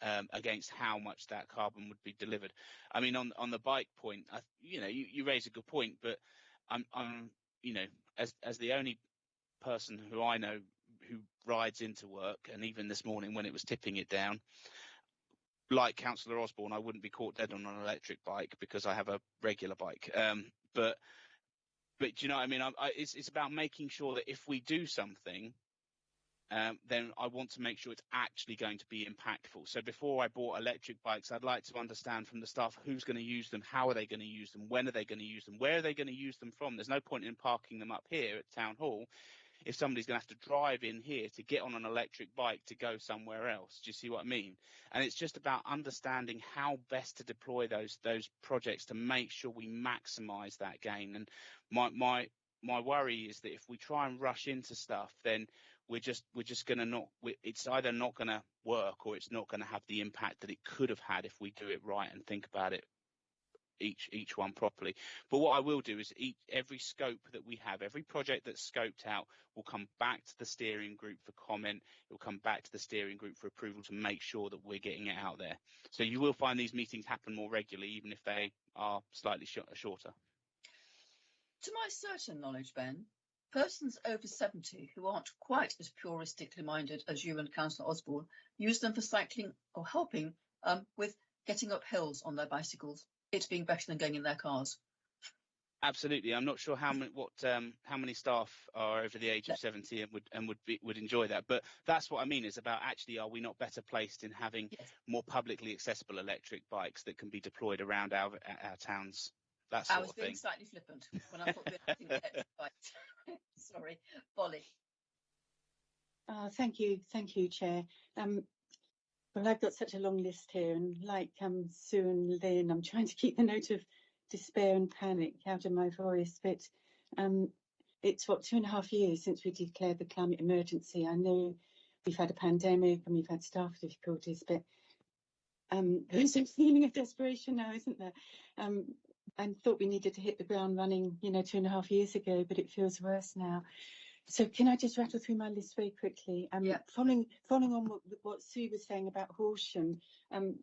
Speaker 5: how much that carbon would be delivered. I mean, on the bike point, you raise a good point, but I'm as the only person who I know who rides into work, and even this morning when it was tipping it down, like Councillor Osborne, I wouldn't be caught dead on an electric bike because I have a regular bike. But do you know what I mean? It's about making sure that if we do something, then I want to make sure it's actually going to be impactful. So before I bought electric bikes, I'd like to understand from the staff who's going to use them, how are they going to use them, when are they going to use them, where are they going to use them from. There's no point in parking them up here at Town Hall if somebody's going to have to drive in here to get on an electric bike to go somewhere else. Do you see what I mean? And it's just about understanding how best to deploy those projects to make sure we maximise that gain. And my worry is that if we try and rush into stuff, then we're just going to not. It's either not going to work or it's not going to have the impact that it could have had if we do it right and think about it each one properly. But what I will do is every scope that we have, every project that's scoped out will come back to the steering group for comment. It will come back to the steering group for approval to make sure that we're getting it out there. So you will find these meetings happen more regularly, even if they are slightly shorter.
Speaker 1: To my certain knowledge, Ben, persons over 70 who aren't quite as puristically minded as you and Councillor Osborne use them for cycling or helping with getting up hills on their bicycles, it being better than going in their cars.
Speaker 5: Absolutely. I'm not sure how many staff are over the age of 70 and would enjoy that. But that's what I mean, is about actually, are we not better placed in having more publicly accessible electric bikes that can be deployed around our towns? That sort of thing. I was being
Speaker 1: slightly flippant when I thought we were having electric bikes. Sorry, Polly.
Speaker 3: Thank you, Chair. Well, I've got such a long list here, and like Sue and Lynn, I'm trying to keep the note of despair and panic out of my voice. But it's 2.5 years since we declared the climate emergency. I know we've had a pandemic and we've had staff difficulties, but there's a feeling of desperation now, isn't there? I thought we needed to hit the ground running, 2.5 years ago, but it feels worse now. So can I just rattle through my list very quickly? Following on what Sue was saying about Horsham,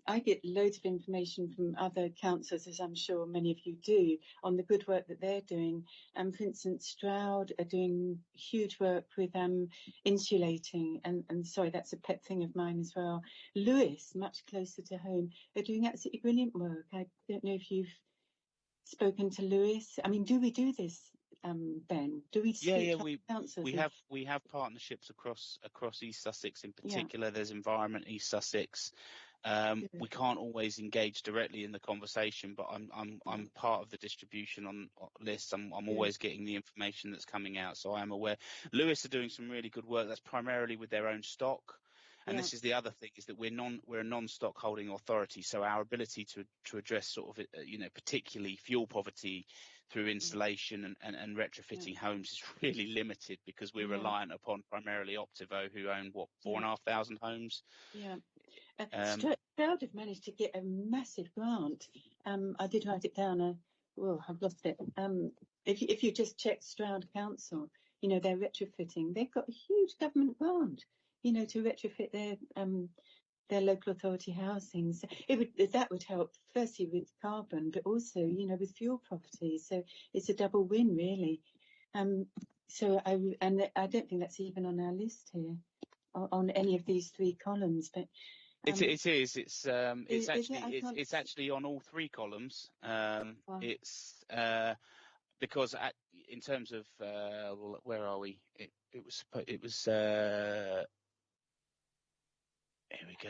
Speaker 3: I get loads of information from other councillors, as I'm sure many of you do, on the good work that they're doing. For instance, Stroud are doing huge work with insulating, and sorry, that's a pet thing of mine as well. Lewis, much closer to home, are doing absolutely brilliant work. I don't know if you've spoken to Lewis. I mean, do we do this? Ben, do we speak to
Speaker 5: we have partnerships across East Sussex in particular. Yeah. There's Environment East Sussex. We can't always engage directly in the conversation, but I'm part of the distribution on lists. I'm always getting the information that's coming out, so I am aware. Lewis are doing some really good work. That's primarily with their own stock. And this is the other thing, is that we're a non-stock holding authority, so our ability to address sort of particularly fuel poverty through installation and retrofitting homes is really limited, because we're reliant upon primarily Optivo, who own 4,500 homes.
Speaker 3: Stroud have managed to get a massive grant. I did write it down. I've lost it. If you just check Stroud Council, they're retrofitting. They've got a huge government grant, to retrofit their local authority housings. That would help firstly with carbon, but also, with fuel poverty. So it's a double win, really. So I don't think that's even on our list here, on any of these three columns. But
Speaker 5: it is. It's actually on all three columns. It's because in terms of where are we? It was. Here we
Speaker 3: go.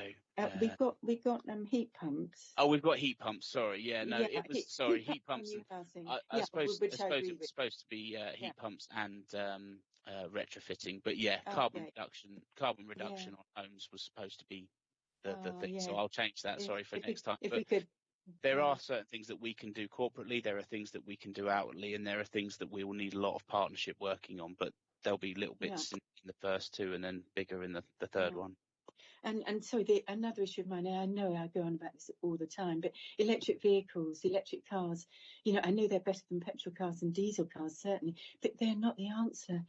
Speaker 3: We've got heat pumps.
Speaker 5: Oh, we've got heat pumps. Sorry, it was heat pumps. I suppose it was supposed to be heat pumps and retrofitting, but carbon reduction on homes was supposed to be the thing. So I'll change that. Sorry for next time. But there are certain things that we can do corporately. There are things that we can do outwardly, and there are things that we will need a lot of partnership working on. But there'll be little bits in the first two, and then bigger in the third one.
Speaker 3: And sorry, another issue of mine, I know I go on about this all the time, but electric vehicles, electric cars, I know they're better than petrol cars and diesel cars, certainly, but they're not the answer.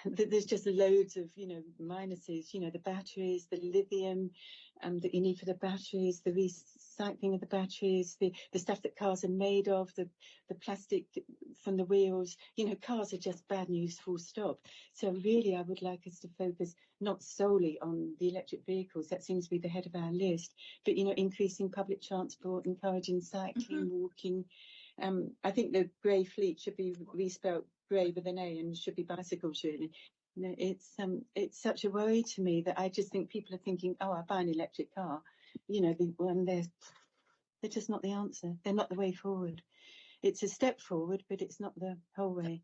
Speaker 3: There's just loads of, minuses, the batteries, the lithium that you need for the batteries, the recycling of the batteries, the stuff that cars are made of, the plastic from the wheels. You know, cars are just bad news, full stop. So really, I would like us to focus not solely on the electric vehicles. That seems to be the head of our list, but, you know, increasing public transport, encouraging cycling, walking. I think the grey fleet should be respelt grey with an A and should be bicycles, really. You know, it's such a worry to me that I just think people are thinking, oh, I'll buy an electric car. You know, they're just not the answer. They're not the way forward. It's a step forward, but it's not the whole way.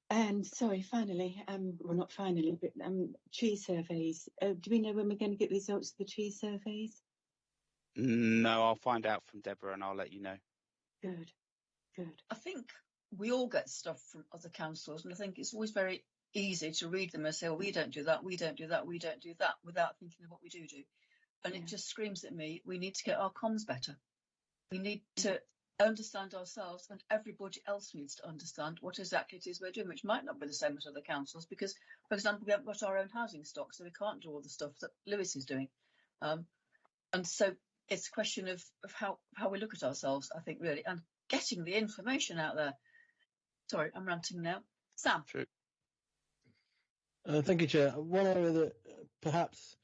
Speaker 3: And sorry, finally, well, not finally, but tree surveys. Do we know when we're going to get results of the tree surveys?
Speaker 5: No, I'll find out from Deborah and I'll let you know.
Speaker 3: Good.
Speaker 1: I think we all get stuff from other councils, and I think it's always very easy to read them and say, well, we don't do that, we don't do that, we don't do that, without thinking of what we do. And it just screams at me, we need to get our comms better. We need to understand ourselves, and everybody else needs to understand what exactly it is we're doing, which might not be the same as other councils, because, for example, we haven't got our own housing stock, so we can't do all the stuff that Lewis is doing. And so it's a question of how we look at ourselves, I think, really, and getting the information out there. Sorry, I'm ranting now. Sam.
Speaker 5: True.
Speaker 9: Thank you, Chair. One area that perhaps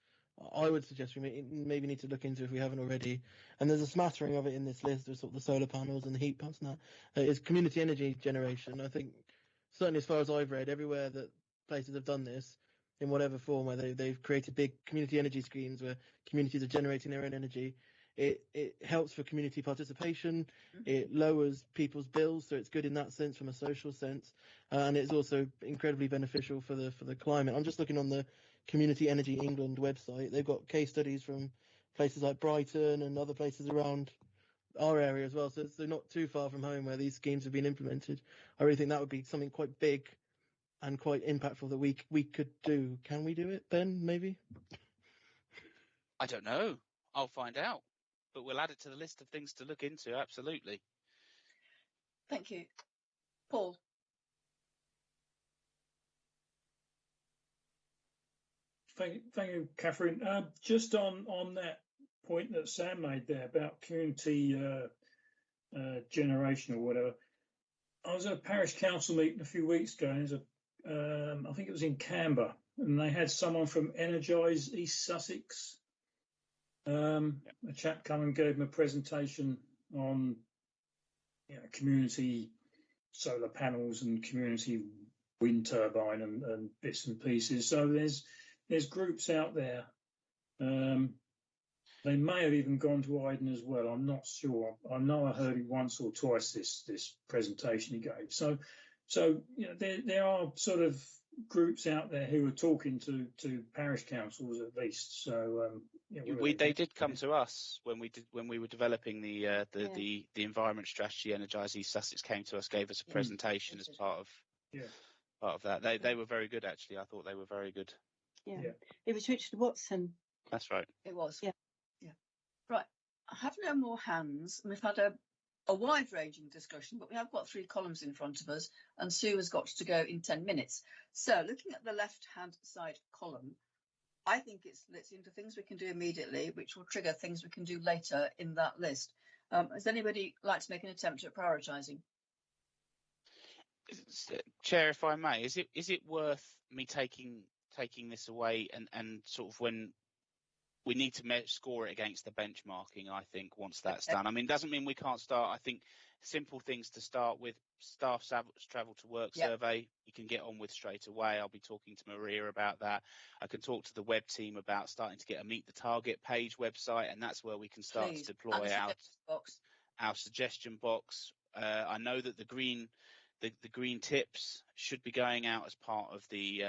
Speaker 9: I would suggest we maybe need to look into if we haven't already, and there's a smattering of it in this list, there's sort of the solar panels and the heat pumps and that, is community energy generation. I think, certainly as far as I've read, everywhere that places have done this, in whatever form, where they've created big community energy schemes where communities are generating their own energy, it helps for community participation, it lowers people's bills, so it's good in that sense from a social sense, and it's also incredibly beneficial for the climate. I'm just looking on the Community Energy England website. They've got case studies from places like Brighton and other places around our area as well, so it's not too far from home where these schemes have been implemented. I really think that would be something quite big and quite impactful that we could do. Can we do it, Ben, maybe?
Speaker 5: I don't know. I'll find out. But we'll add it to the list of things to look into, absolutely.
Speaker 1: Thank you. Paul.
Speaker 10: Thank you, Catherine. Just on that point that Sam made there about community generation or whatever, I was at a parish council meeting a few weeks ago, and I think it was in Canberra, and they had someone from Energise East Sussex. A chap come and gave him a presentation on community solar panels and community wind turbine and bits and pieces. So there's groups out there. They may have even gone to Iden as well. I'm not sure. I know I heard it once or twice this presentation he gave. So there are sort of groups out there who are talking to parish councils at least. So
Speaker 5: they did come to us when we were developing the environment strategy. Energise East Sussex came to us, gave us a presentation as part of that. They were very good, actually. I thought they were very good.
Speaker 3: Yeah. It was Richard Watson.
Speaker 5: That's right.
Speaker 1: It was.
Speaker 3: Yeah.
Speaker 1: Right. I have no more hands. We've had a wide-ranging discussion, but we have got 3 columns in front of us, and Sue has got to go in 10 minutes. So looking at the left-hand side column, I think it's into things we can do immediately, which will trigger things we can do later in that list. Does anybody like to make an attempt at prioritising?
Speaker 5: Chair, if I may, is it worth me taking this away and sort of when we need to score it against the benchmarking, I think, once that's done. I mean, it doesn't mean we can't start. I think simple things to start with, staff travel to work survey, you can get on with straight away. I'll be talking to Maria about that. I can talk to the web team about starting to get a Meet the Target page website, and that's where we can start to deploy our suggestion box. I know that the green tips should be going out as part of the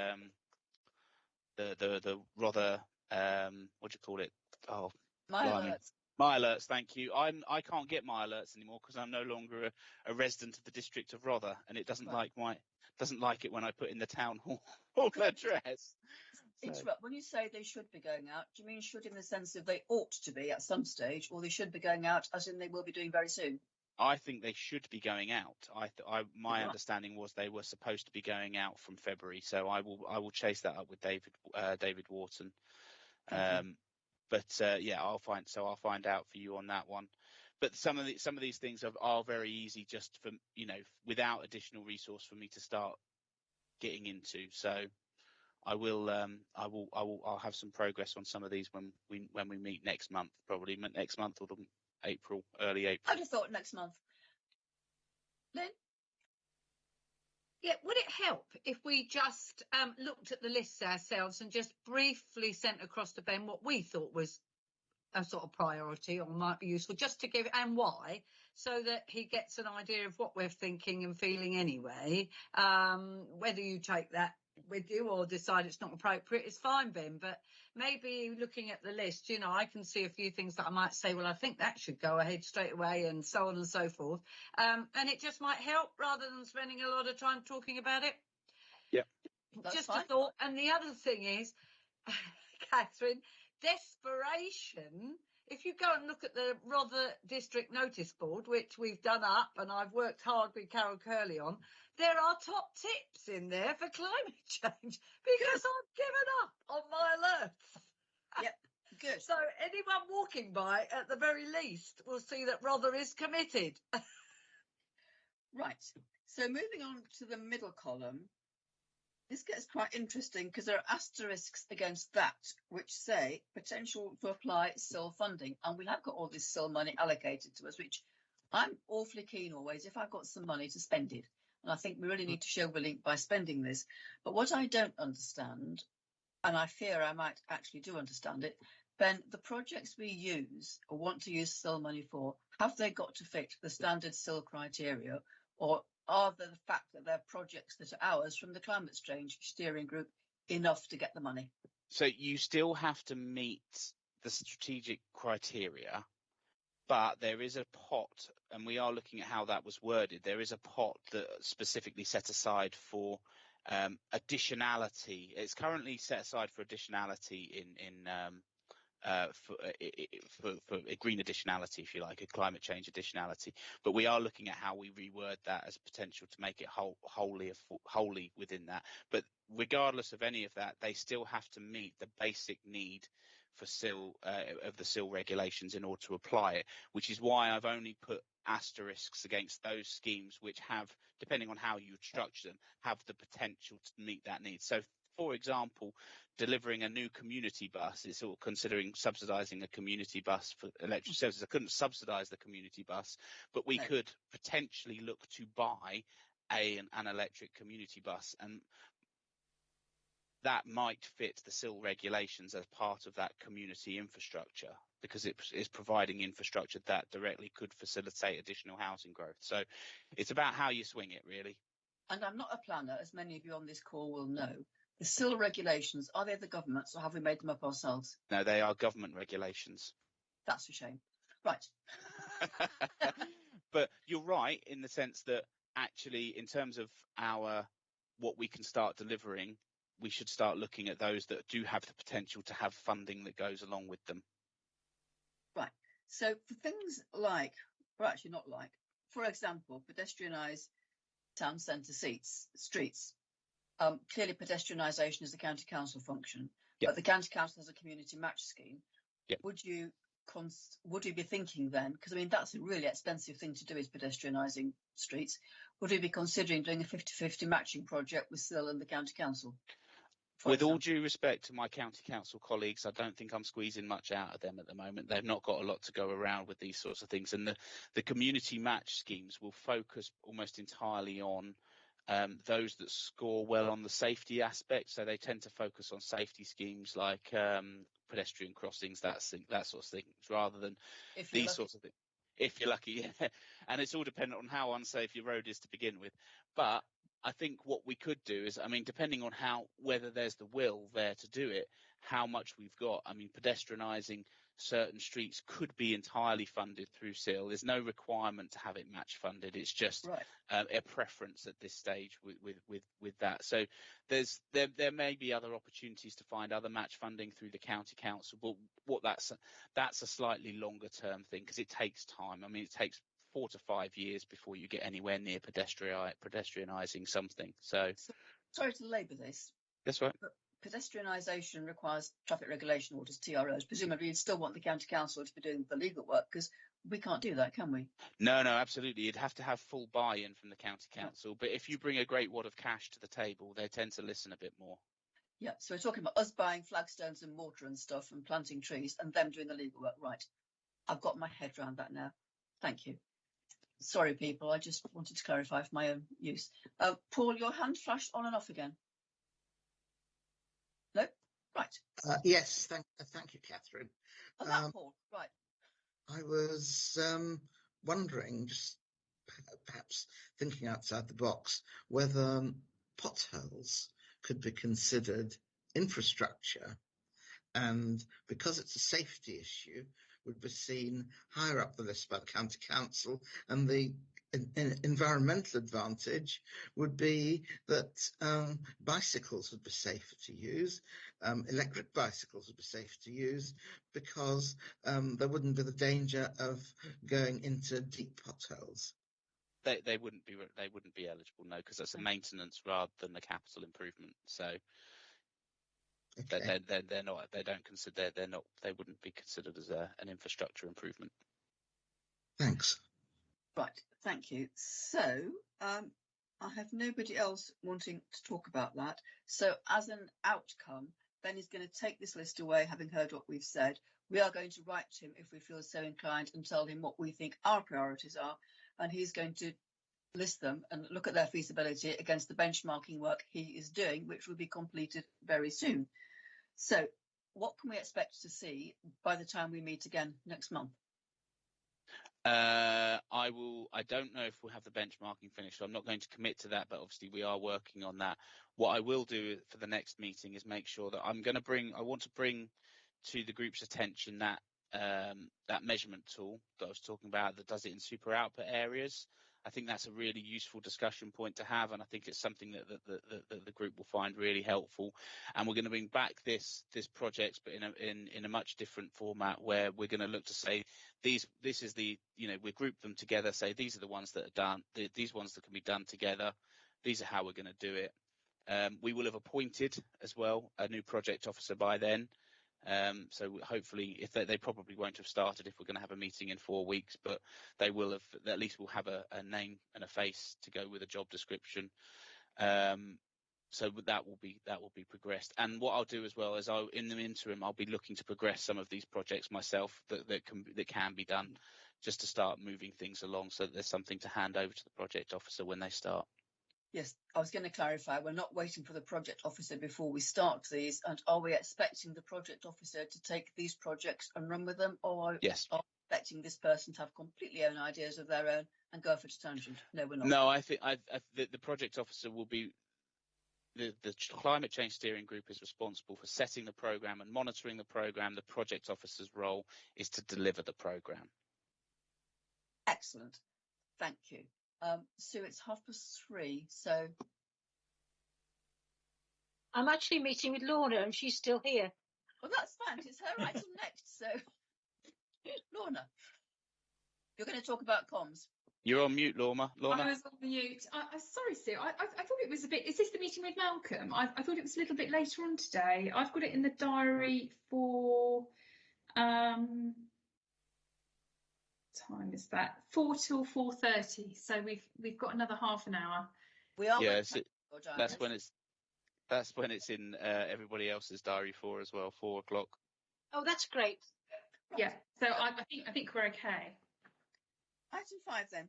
Speaker 5: Rother, what do you call it? Oh,
Speaker 1: My alerts.
Speaker 5: My alerts, thank you. I can't get my alerts anymore because I'm no longer a resident of the district of Rother, and it doesn't like it when I put in the town hall address.
Speaker 1: Interrupt. When you say they should be going out, do you mean should in the sense of they ought to be at some stage, or they should be going out as in they will be doing very soon?
Speaker 5: I think they should be going out. My understanding was they were supposed to be going out from February, so I will chase that up with David Wharton. But yeah, I'll find out for you on that one. But some of these things are very easy just for, without additional resource for me to start getting into. So I'll have some progress on some of these when we meet next month, probably next month or early April.
Speaker 1: I'd have thought next month. Lynn?
Speaker 7: Yeah, would it help if we just looked at the lists ourselves and just briefly sent across to Ben what we thought was a sort of priority or might be useful, just to give, and why, so that he gets an idea of what we're thinking and feeling anyway. Whether you take that with you or decide it's not appropriate is fine, Ben, but maybe looking at the list, I can see a few things that I might say, well, I think that should go ahead straight away, and so on and so forth. And it just might help rather than spending a lot of time talking about it.
Speaker 5: Yeah,
Speaker 1: that's
Speaker 7: just
Speaker 1: fine.
Speaker 7: a thought. And the other thing is, Catherine, desperation. If you go and look at the Rother District Notice Board, which we've done up and I've worked hard with Carol Curley on, there are top tips in there for climate change because I've given up on my alerts.
Speaker 1: Yep, good.
Speaker 7: So anyone walking by, at the very least, will see that Rother is committed.
Speaker 1: Right. So moving on to the middle column, this gets quite interesting because there are asterisks against that which say potential to apply SIL funding. And we have got all this SIL money allocated to us, which I'm awfully keen always, if I've got some money, to spend it. And I think we really need to show willing by spending this. But what I don't understand, and I fear I might actually do understand it, Ben, the projects we use or want to use SIL money for, have they got to fit the standard SIL criteria, or are the fact that they're projects that are ours from the Climate Change Steering Group enough to get the money?
Speaker 5: So you still have to meet the strategic criteria, but there is a pot, and we are looking at how that was worded. There is a pot that specifically set aside for additionality. It's currently set aside for additionality for a green additionality, if you like, a climate change additionality. But we are looking at how we reword that as potential to make it wholly within that. But regardless of any of that, they still have to meet the basic need for SIL of the SIL regulations in order to apply it, which is why I've only put asterisks against those schemes which have, depending on how you structure them, have the potential to meet that need. So, for example, delivering a new community bus, it's all considering subsidising a community bus for electric services. I couldn't subsidise the community bus, but we could potentially look to buy an electric community bus, and that might fit the SIL regulations as part of that community infrastructure, because it is providing infrastructure that directly could facilitate additional housing growth. So it's about how you swing it, really.
Speaker 1: And I'm not a planner, as many of you on this call will know. The SIL regulations, are they the government's, or have we made them up ourselves?
Speaker 5: No, they are government regulations.
Speaker 1: That's a shame. Right.
Speaker 5: But you're right in the sense that actually, in terms of what we can start delivering, we should start looking at those that do have the potential to have funding that goes along with them.
Speaker 1: Right. So for things like, or actually not like, for example, pedestrianised town centre streets. Clearly pedestrianisation is a county council function, but the county council has a community match scheme. Would you be thinking then, because I mean that's a really expensive thing to do, is pedestrianising streets, would we be considering doing a 50-50 matching project with SIL and the county council?
Speaker 5: With all due respect to my county council colleagues, I don't think I'm squeezing much out of them at the moment. They've not got a lot to go around with these sorts of things. And the community match schemes will focus almost entirely on those that score well on the safety aspect. So they tend to focus on safety schemes like pedestrian crossings, that sort of thing, rather than these sorts of things. If you're lucky, yeah. And it's all dependent on how unsafe your road is to begin with. But I think what we could do is, I mean, depending on whether there's the will there to do it, how much we've got. I mean, pedestrianising certain streets could be entirely funded through SIL. There's no requirement to have it match funded. It's just a preference at this stage with that. So there may be other opportunities to find other match funding through the county council, but that's a slightly longer term thing, because it takes time. I mean, it takes 4 to 5 years before you get anywhere near pedestrianising something. So
Speaker 1: sorry to labour this.
Speaker 5: That's right.
Speaker 1: pedestrianisation requires traffic regulation orders, TROs. Presumably you'd still want the county council to be doing the legal work, because we can't do that, can we?
Speaker 5: No, absolutely. You'd have to have full buy-in from the county council. But if you bring a great wad of cash to the table, they tend to listen a bit more.
Speaker 1: Yeah, so we're talking about us buying flagstones and mortar and stuff and planting trees and them doing the legal work. Right. I've got my head around that now. Thank you. Sorry, people. I just wanted to clarify for my own use. Paul, your hand flashed on and off again. No? Right.
Speaker 11: Yes, thank you, Catherine.
Speaker 1: Oh, that Paul. Right.
Speaker 11: I was wondering, just perhaps thinking outside the box, whether potholes could be considered infrastructure, and because it's a safety issue, would be seen higher up the list by the county council, and the environmental advantage would be that bicycles would be safer to use, electric bicycles would be safer to use, because there wouldn't be the danger of going into deep potholes.
Speaker 5: They wouldn't be eligible, no, because that's a maintenance rather than a capital improvement. So okay. They're not. They don't consider. They're not. They wouldn't be considered as an infrastructure improvement.
Speaker 11: Thanks.
Speaker 1: Right. Thank you. So I have nobody else wanting to talk about that. So as an outcome, Ben is going to take this list away, having heard what we've said. We are going to write to him if we feel so inclined and tell him what we think our priorities are. And he's going to list them and look at their feasibility against the benchmarking work he is doing, which will be completed very soon. So what can we expect to see by the time we meet again next month?
Speaker 5: I don't know if we'll have the benchmarking finished, so I'm not going to commit to that, but obviously we are working on that. What I will do for the next meeting is make sure that I want to bring to the group's attention that measurement tool that I was talking about that does it in super output areas. I think that's a really useful discussion point to have, and I think it's something that the group will find really helpful. And we're going to bring back this project, but in a much different format, where we're going to look to say we group them together, say these are the ones that are done, these ones that can be done together. These are how we're going to do it. We will have appointed as well a new project officer by then. So hopefully, if they probably won't have started if we're going to have a meeting in 4 weeks, but they will have, at least we'll have a name and a face to go with a job description. So that will be progressed. And what I'll do as well is in the interim, I'll be looking to progress some of these projects myself that can be done, just to start moving things along, so that there's something to hand over to the project officer when they start.
Speaker 1: Yes, I was going to clarify, we're not waiting for the project officer before we start these, and are we expecting the project officer to take these projects and run with them, or
Speaker 5: yes,
Speaker 1: are we expecting this person to have completely own ideas of their own and go off at a tangent? No, we're not.
Speaker 5: No, I think the project officer will be, the climate change steering group is responsible for setting the programme and monitoring the programme. The project officer's role is to deliver the programme.
Speaker 1: Excellent, thank you. Sue, it's 3:30, so
Speaker 8: I'm actually meeting with Lorna and she's still here.
Speaker 1: Well, that's fine. It's her item next. So, Lorna, you're going to talk about comms.
Speaker 5: You're on mute, Lorna.
Speaker 6: I was on mute. Sorry, Sue. I thought it was a bit. Is this the meeting with Malcolm? I thought it was a little bit later on today. I've got it in the diary for. Time is that 4 till 4:30, so we've got another half an hour.
Speaker 1: We are.
Speaker 5: Yes, that's when it's in everybody else's diary for as well, 4 o'clock.
Speaker 8: Oh, that's great.
Speaker 6: Yeah, so I think we're okay.
Speaker 1: Item 5 then.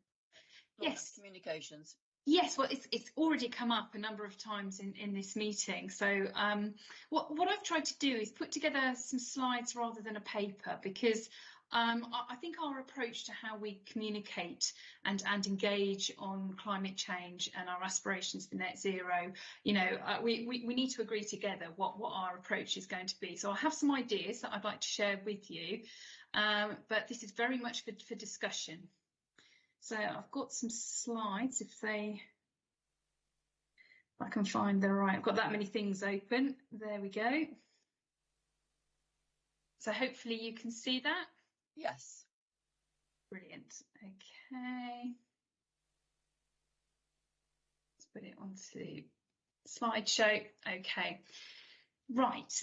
Speaker 6: Yes,
Speaker 1: communications.
Speaker 6: Yes, well, it's already come up a number of times in this meeting. So what I've tried to do is put together some slides rather than a paper, because I think our approach to how we communicate and engage on climate change and our aspirations for net zero, we need to agree together what our approach is going to be. So I have some ideas that I'd like to share with you, but this is very much for discussion. So I've got some slides, if I can find the right, I've got that many things open. There we go. So hopefully you can see that.
Speaker 1: Yes.
Speaker 6: Brilliant. Okay. Let's put it onto slideshow. Okay. Right.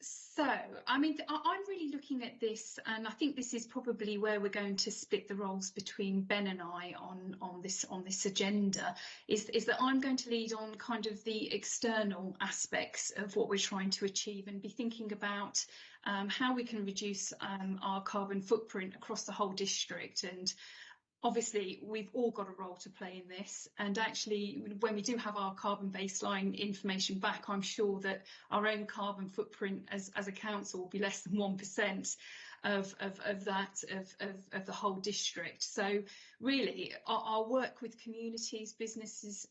Speaker 6: So, I mean, I'm really looking at this, and I think this is probably where we're going to split the roles between Ben and I on this agenda. Is that I'm going to lead on kind of the external aspects of what we're trying to achieve, and be thinking about how we can reduce our carbon footprint across the whole district. And obviously, we've all got a role to play in this, and actually, when we do have our carbon baseline information back, I'm sure that our own carbon footprint as a council will be less than 1% of the whole district. So really, our work with communities, businesses,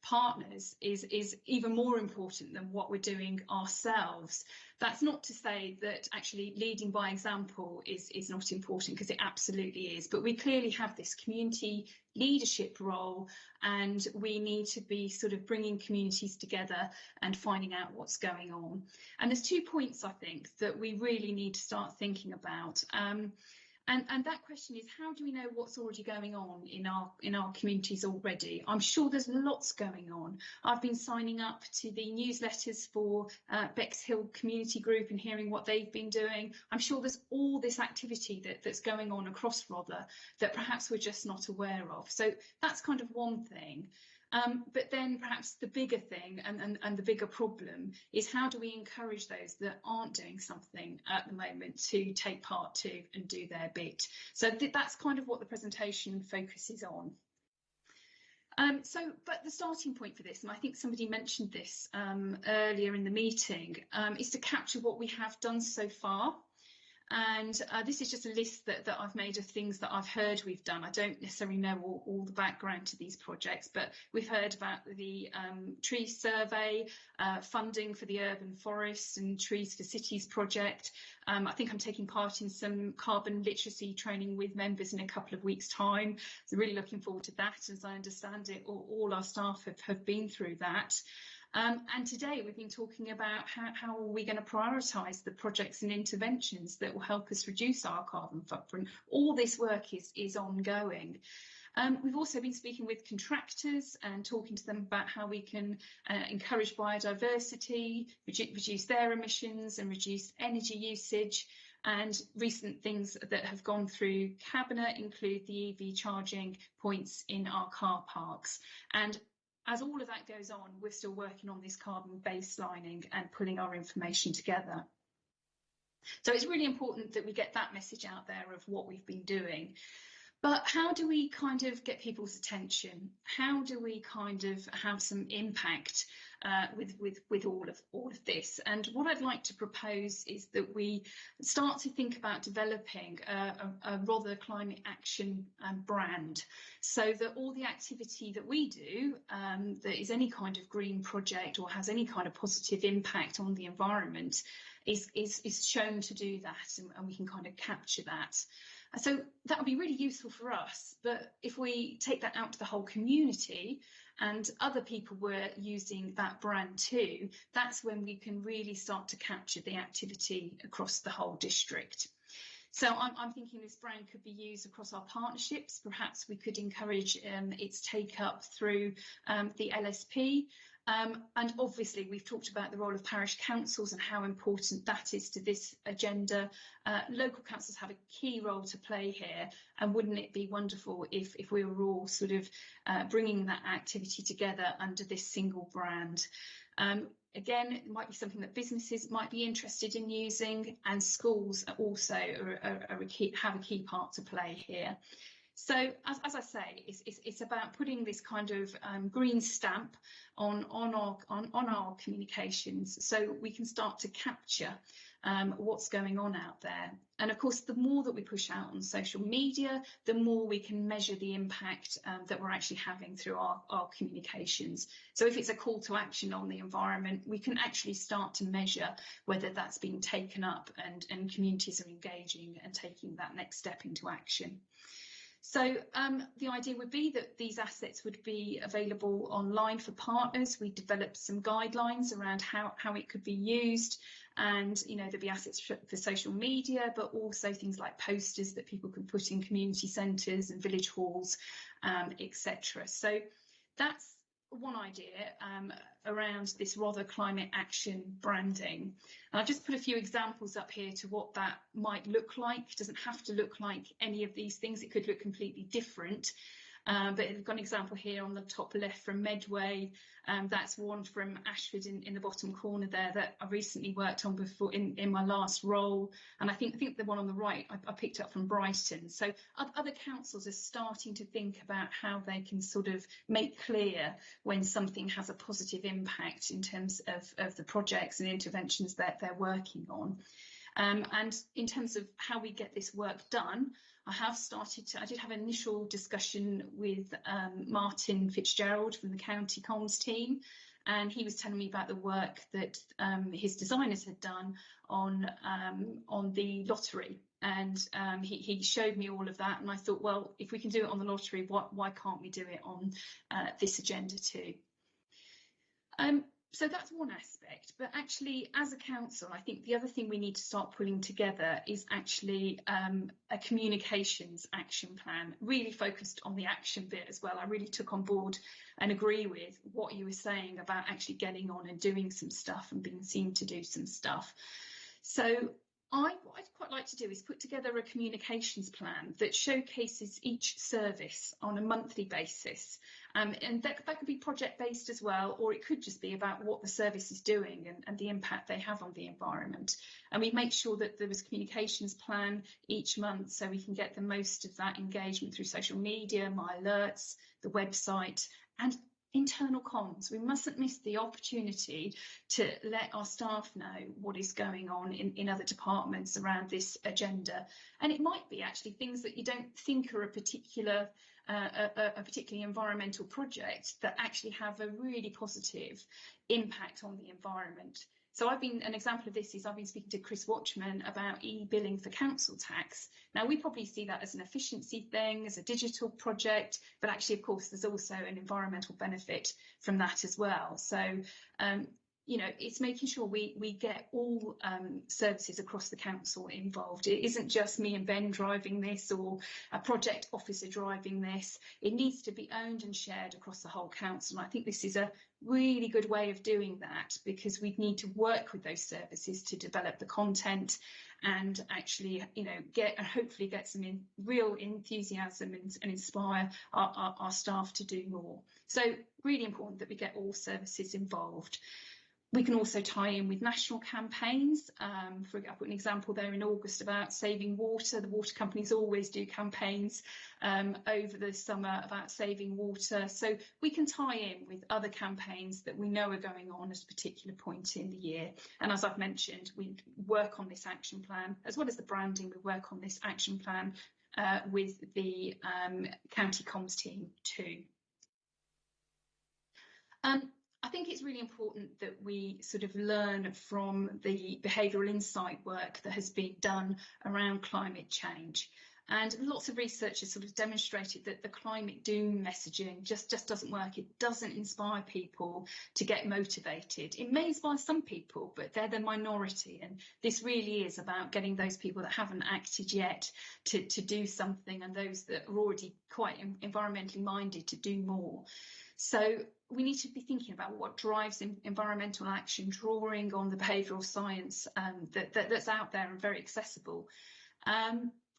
Speaker 6: partners is even more important than what we're doing ourselves. That's not to say that actually leading by example is not important, because it absolutely is. But we clearly have this community leadership role, and we need to be sort of bringing communities together and finding out what's going on. And there's 2 points, I think, that we really need to start thinking about. And that question is, how do we know what's already going on in our communities already? I'm sure there's lots going on. I've been signing up to the newsletters for Bexhill Community Group and hearing what they've been doing. I'm sure there's all this activity that's going on across Rother that perhaps we're just not aware of. So that's kind of one thing. But then perhaps the bigger thing and the bigger problem is, how do we encourage those that aren't doing something at the moment to take part too and do their bit? So that's kind of what the presentation focuses on. But the starting point for this, and I think somebody mentioned this earlier in the meeting, is to capture what we have done so far. And this is just a list that I've made of things that I've heard we've done. I don't necessarily know all the background to these projects, but we've heard about the tree survey, funding for the urban forests and trees for cities project. I think I'm taking part in some carbon literacy training with members in a couple of weeks' time. So really looking forward to that. As I understand it, all our staff have been through that. And today we've been talking about how are we going to prioritise the projects and interventions that will help us reduce our carbon footprint. All this work is ongoing. We've also been speaking with contractors and talking to them about how we can encourage biodiversity, reduce their emissions and reduce energy usage. And recent things that have gone through Cabinet include the EV charging points in our car parks. And as all of that goes on, we're still working on this carbon baselining and pulling our information together. So it's really important that we get that message out there of what we've been doing. But how do we kind of get people's attention? How do we kind of have some impact with all of this? And what I'd like to propose is that we start to think about developing a Rother climate action brand, so that all the activity that we do that is any kind of green project or has any kind of positive impact on the environment is shown to do that, and we can kind of capture that. So that would be really useful for us, but if we take that out to the whole community and other people were using that brand too, that's when we can really start to capture the activity across the whole district. So I'm thinking this brand could be used across our partnerships. Perhaps we could encourage its take up through the LSP. And obviously, we've talked about the role of parish councils and how important that is to this agenda. Local councils have a key role to play here, and wouldn't it be wonderful if we were all sort of bringing that activity together under this single brand? Again, it might be something that businesses might be interested in using, and schools also have a key part to play here. So, as I say, it's about putting this kind of green stamp on our communications, so we can start to capture what's going on out there. And of course, the more that we push out on social media, the more we can measure the impact that we're actually having through our communications. So if it's a call to action on the environment, we can actually start to measure whether that's being taken up and communities are engaging and taking that next step into action. So the idea would be that these assets would be available online for partners. We developed some guidelines around how it could be used, and there'd be assets for social media, but also things like posters that people can put in community centres and village halls, etc. So that's one idea around this Rother climate action branding. And I've just put a few examples up here to what that might look like. It doesn't have to look like any of these things. It could look completely different. But I've got an example here on the top left from Medway. That's one from Ashford in the bottom corner there that I recently worked on before in my last role. And I think the one on the right I picked up from Brighton. So other councils are starting to think about how they can sort of make clear when something has a positive impact in terms of the projects and interventions that they're working on. And in terms of how we get this work done, I did have an initial discussion with Martin Fitzgerald from the County Comms team, and he was telling me about the work that his designers had done on the lottery. And he showed me all of that, and I thought, well, if we can do it on the lottery, why can't we do it on this agenda too? So that's one aspect, but actually as a council, I think the other thing we need to start pulling together is actually a communications action plan, really focused on the action bit as well. I really took on board and agree with what you were saying about actually getting on and doing some stuff and being seen to do some stuff. So what I'd quite like to do is put together a communications plan that showcases each service on a monthly basis. And that could be project based as well, or it could just be about what the service is doing and the impact they have on the environment. And we make sure that there was a communications plan each month so we can get the most of that engagement through social media, my alerts, the website, and internal comms. We mustn't miss the opportunity to let our staff know what is going on in other departments around this agenda. And it might be actually things that you don't think are a particularly environmental project that actually have a really positive impact on the environment. So an example of this is I've been speaking to Chris Watchman about e-billing for council tax. Now, we probably see that as an efficiency thing, as a digital project, but actually, of course, there's also an environmental benefit from that as well. So, you know, it's making sure we get all services across the council involved. It isn't just me and Ben driving this or a project officer driving this. It needs to be owned and shared across the whole council. And I think this is a really good way of doing that, because we need to work with those services to develop the content and actually, you know, hopefully get some real enthusiasm and inspire our staff to do more. So really important that we get all services involved. We can also tie in with national campaigns. For I put an example there in August about saving water. The water companies always do campaigns over the summer about saving water. So we can tie in with other campaigns that we know are going on at a particular point in the year. And as I've mentioned, we work on this action plan, as well as the branding, we work on this action plan with the county comms team too. I think it's really important that we sort of learn from the behavioural insight work that has been done around climate change. And lots of research has sort of demonstrated that the climate doom messaging just doesn't work. It doesn't inspire people to get motivated. It may inspire some people, but they're the minority. And this really is about getting those people that haven't acted yet to do something, and those that are already quite environmentally minded to do more. So we need to be thinking about what drives environmental action, drawing on the behavioural science that's out there and very accessible.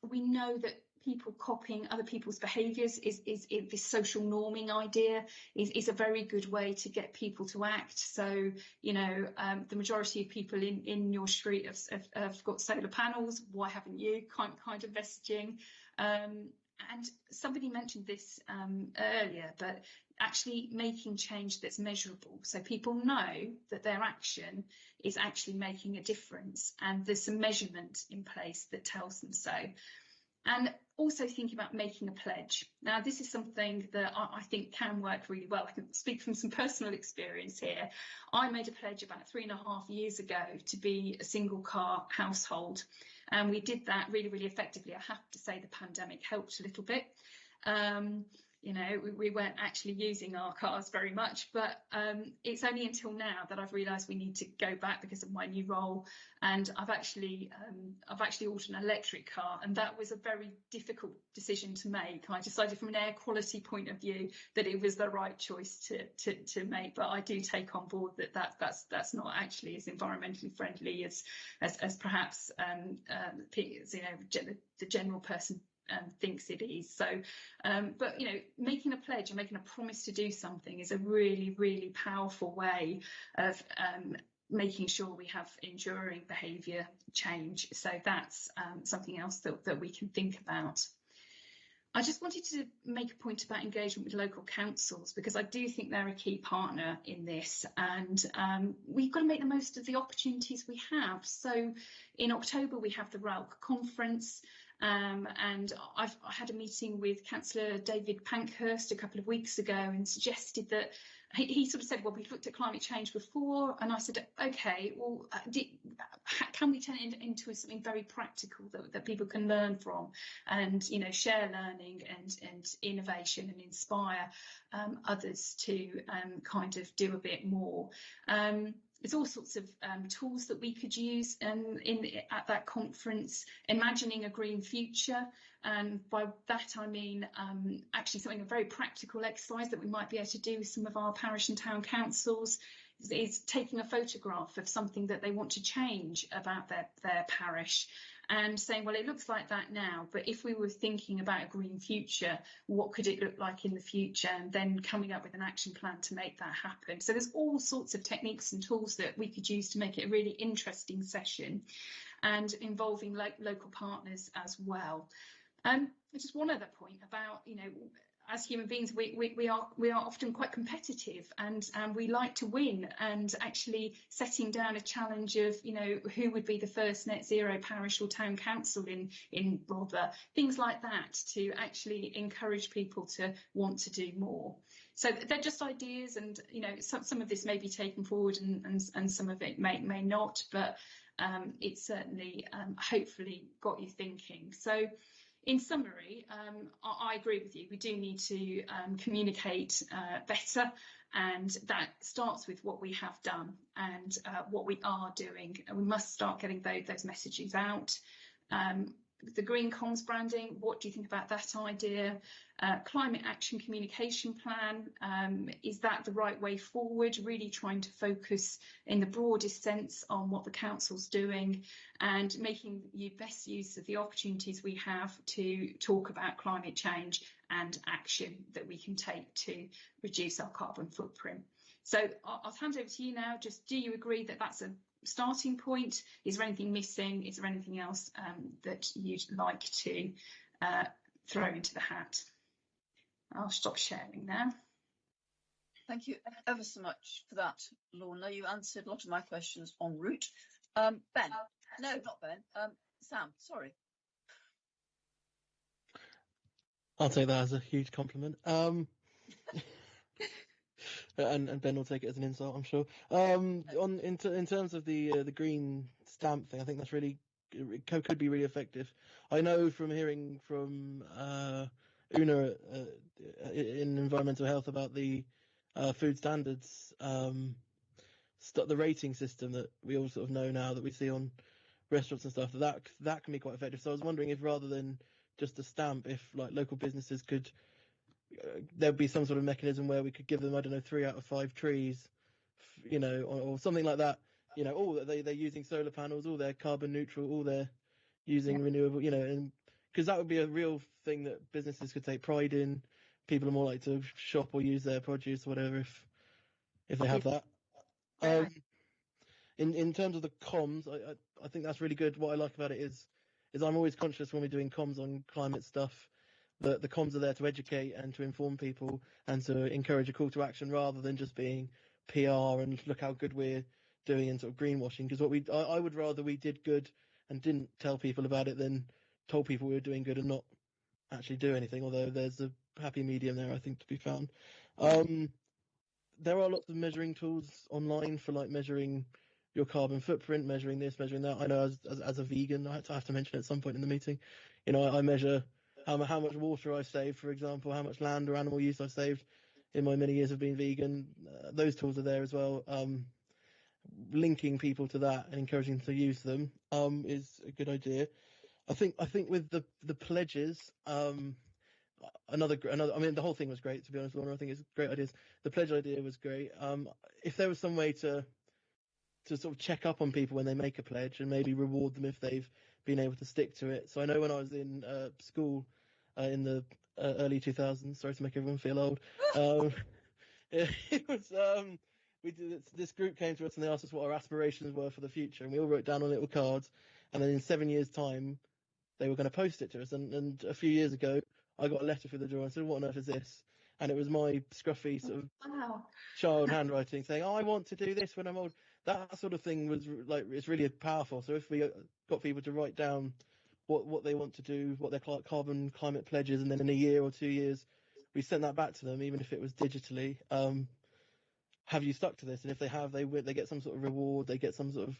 Speaker 6: We know that people copying other people's behaviours is this social norming idea is a very good way to get people to act. So, you know, the majority of people in your street have got solar panels. Why haven't you? Kind of messaging. And somebody mentioned this earlier, but actually making change that's measurable, so people know that their action is actually making a difference and there's some measurement in place that tells them so. And also thinking about making a pledge. Now, this is something that I think can work really well. I can speak from some personal experience here. I made a pledge about 3.5 years ago to be a single car household. And we did that really, really effectively. I have to say the pandemic helped a little bit. we weren't actually using our cars very much, but it's only until now that I've realised we need to go back because of my new role, and I've actually ordered an electric car, and that was a very difficult decision to make. I decided from an air quality point of view that it was the right choice to make, but I do take on board that's not actually as environmentally friendly as perhaps the general person thinks it is. So but making a pledge and making a promise to do something is a really, really powerful way of making sure we have enduring behaviour change. So that's something else that we can think about. I just wanted to make a point about engagement with local councils, because I do think they're a key partner in this, and we've got to make the most of the opportunities we have. So in October we have the RALC conference, and I had a meeting with Councillor David Pankhurst a couple of weeks ago and suggested that he sort of said, well, we've looked at climate change before, and I said, okay, well, can we turn it into something very practical that people can learn from, and share learning and innovation, and inspire others to kind of do a bit more. There's all sorts of tools that we could use at that conference, imagining a green future. And by that I mean actually something, a very practical exercise that we might be able to do with some of our parish and town councils is taking a photograph of something that they want to change about their parish, and saying, well, it looks like that now, but if we were thinking about a green future, what could it look like in the future? And then coming up with an action plan to make that happen. So there's all sorts of techniques and tools that we could use to make it a really interesting session, and involving local partners as well. Just one other point about, as human beings, we are often quite competitive, and we like to win, and actually setting down a challenge of, who would be the first net zero parish or town council in Rother, things like that, to actually encourage people to want to do more. So they're just ideas, and some of this may be taken forward and some of it may not, but it's certainly hopefully got you thinking. So in summary, I agree with you. We do need to communicate better, and that starts with what we have done and what we are doing. And we must start getting those messages out. The green comms branding, what do you think about that idea? Climate action communication plan, is that the right way forward? Really trying to focus in the broadest sense on what the council's doing, and making best use of the opportunities we have to talk about climate change and action that we can take to reduce our carbon footprint. So I'll hand over to you now. Just, do you agree that that's a starting point? Is there anything missing? Is there anything else that you'd like to throw into the hat? I'll stop sharing now.
Speaker 1: Thank you ever so much for that, Lorna. You answered a lot of my questions en route. Ben, no, not Ben. Sam, sorry.
Speaker 9: I'll take that as a huge compliment. And Ben will take it as an insult, I'm sure. In terms of the green stamp thing, I think that's really could be really effective. I know from hearing from Una in environmental health about the food standards, the rating system that we all sort of know now, that we see on restaurants and stuff, that can be quite effective. So I was wondering if, rather than just a stamp, if like local businesses could, there'd be some sort of mechanism where we could give them, I don't know, 3 out of 5 trees, or something like that. All that they're using solar panels, all they're carbon neutral, all they're using renewable, and because that would be a real thing that businesses could take pride in. People are more likely to shop or use their produce or whatever if they have that. In terms of the comms, I think that's really good. What I like about it is I'm always conscious when we're doing comms on climate stuff that the comms are there to educate and to inform people and to encourage a call to action, rather than just being PR and look how good we're doing and sort of greenwashing. Because I would rather we did good and didn't tell people about it than told people we were doing good and not actually do anything, although there's a happy medium there, I think, to be found. There are lots of measuring tools online for like measuring your carbon footprint, measuring this, measuring that. I know as a vegan, I have to mention at some point in the meeting, I measure how much water I saved, for example, how much land or animal use I saved in my many years of being vegan. Those tools are there as well. Linking people to that and encouraging them to use them is a good idea. I think with the pledges, another. I mean, the whole thing was great, to be honest, Lorna. I think it's great ideas. The pledge idea was great. If there was some way to sort of check up on people when they make a pledge and maybe reward them if they've been able to stick to it. So I know when I was in school in the early 2000s, sorry to make everyone feel old, it was we did this group came to us and they asked us what our aspirations were for the future, and we all wrote down on little cards, and then in 7 years' time they were going to post it to us. And a few years ago I got a letter through the door and said, "What on earth is this?" And it was my scruffy sort of child handwriting saying, "I want to do this when I'm old." That sort of thing was like, it's really powerful. So if we got people to write down what they want to do, what their climate pledges, and then in a year or 2 years we sent that back to them, even if it was digitally, have you stuck to this? And if they have, they get some sort of reward, they get some sort of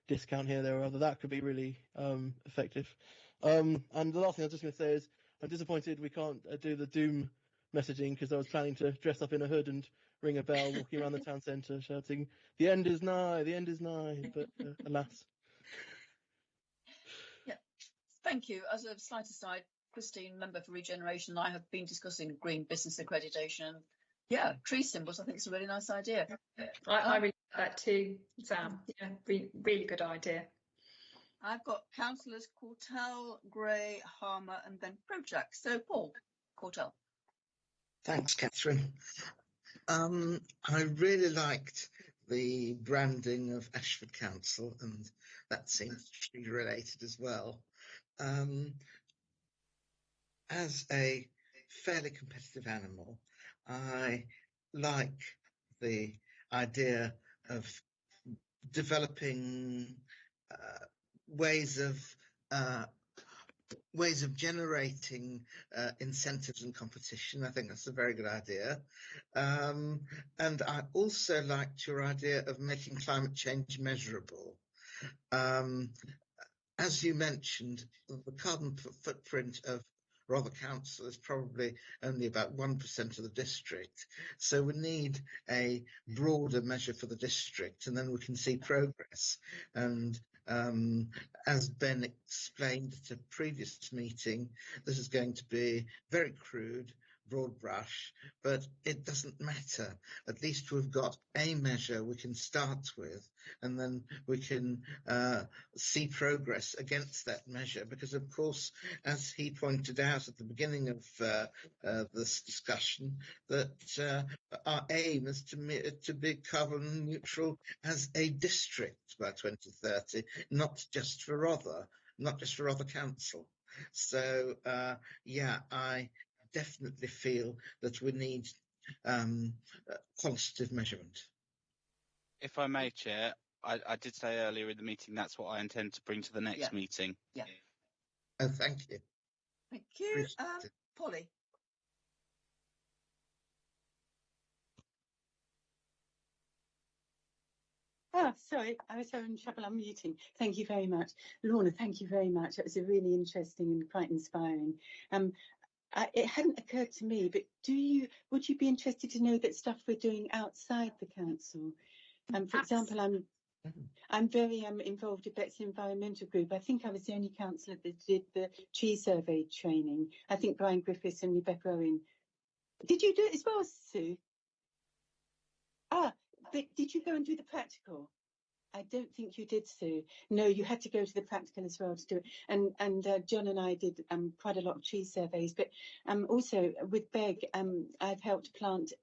Speaker 9: discount here, there, or other. That could be really effective. And the last thing I was just going to say is I'm disappointed we can't do the doom messaging, because I was planning to dress up in a hood and ring a bell walking around the town centre shouting, "The end is nigh, the end is nigh," but alas.
Speaker 1: Yeah, thank you. As a slight aside, Christine, member for Regeneration, and I have been discussing green business accreditation. Yeah, tree symbols, I think it's a really nice idea.
Speaker 6: I really like that too, Sam. Yeah, really good idea.
Speaker 1: I've got councillors Courtell, Gray, Harmer, and then Projak. So Paul, Courtell.
Speaker 11: Thanks, Catherine. I really liked the branding of Ashford Council, and that seems to be related as well. As a fairly competitive animal, I like the idea of developing ways of generating incentives and competition. I think that's a very good idea. And I also liked your idea of making climate change measurable. As you mentioned, the carbon footprint of Rother Council is probably only about 1% of the district. So we need a broader measure for the district, and then we can see progress. And as Ben explained at a previous meeting, this is going to be very crude, broad brush, but it doesn't matter. At least we've got a measure we can start with, and then we can see progress against that measure. Because, of course, as he pointed out at the beginning of this discussion, that our aim is to be carbon neutral as a district by 2030, not just for Rother Council. So, yeah, I definitely feel that we need quantitative measurement.
Speaker 5: If I may, Chair, I did say earlier in the meeting that's what I intend to bring to the next meeting.
Speaker 1: Yeah.
Speaker 11: Oh, thank you.
Speaker 1: Thank you. Polly.
Speaker 3: Oh, sorry, I was having trouble unmuting. Thank you very much. Lorna, thank you very much. That was a really interesting and quite inspiring. It hadn't occurred to me, but would you be interested to know that stuff we're doing outside the council? For example, I'm very involved with Bexley Environmental Group. I think I was the only councillor that did the tree survey training. I think Brian Griffiths and Rebecca Owen. Did you do it as well, Sue? But did you go and do the practical? I don't think you did, Sue. No, you had to go to the practical as well to do it. And John and I did quite a lot of tree surveys. But also with Beg, I've helped plant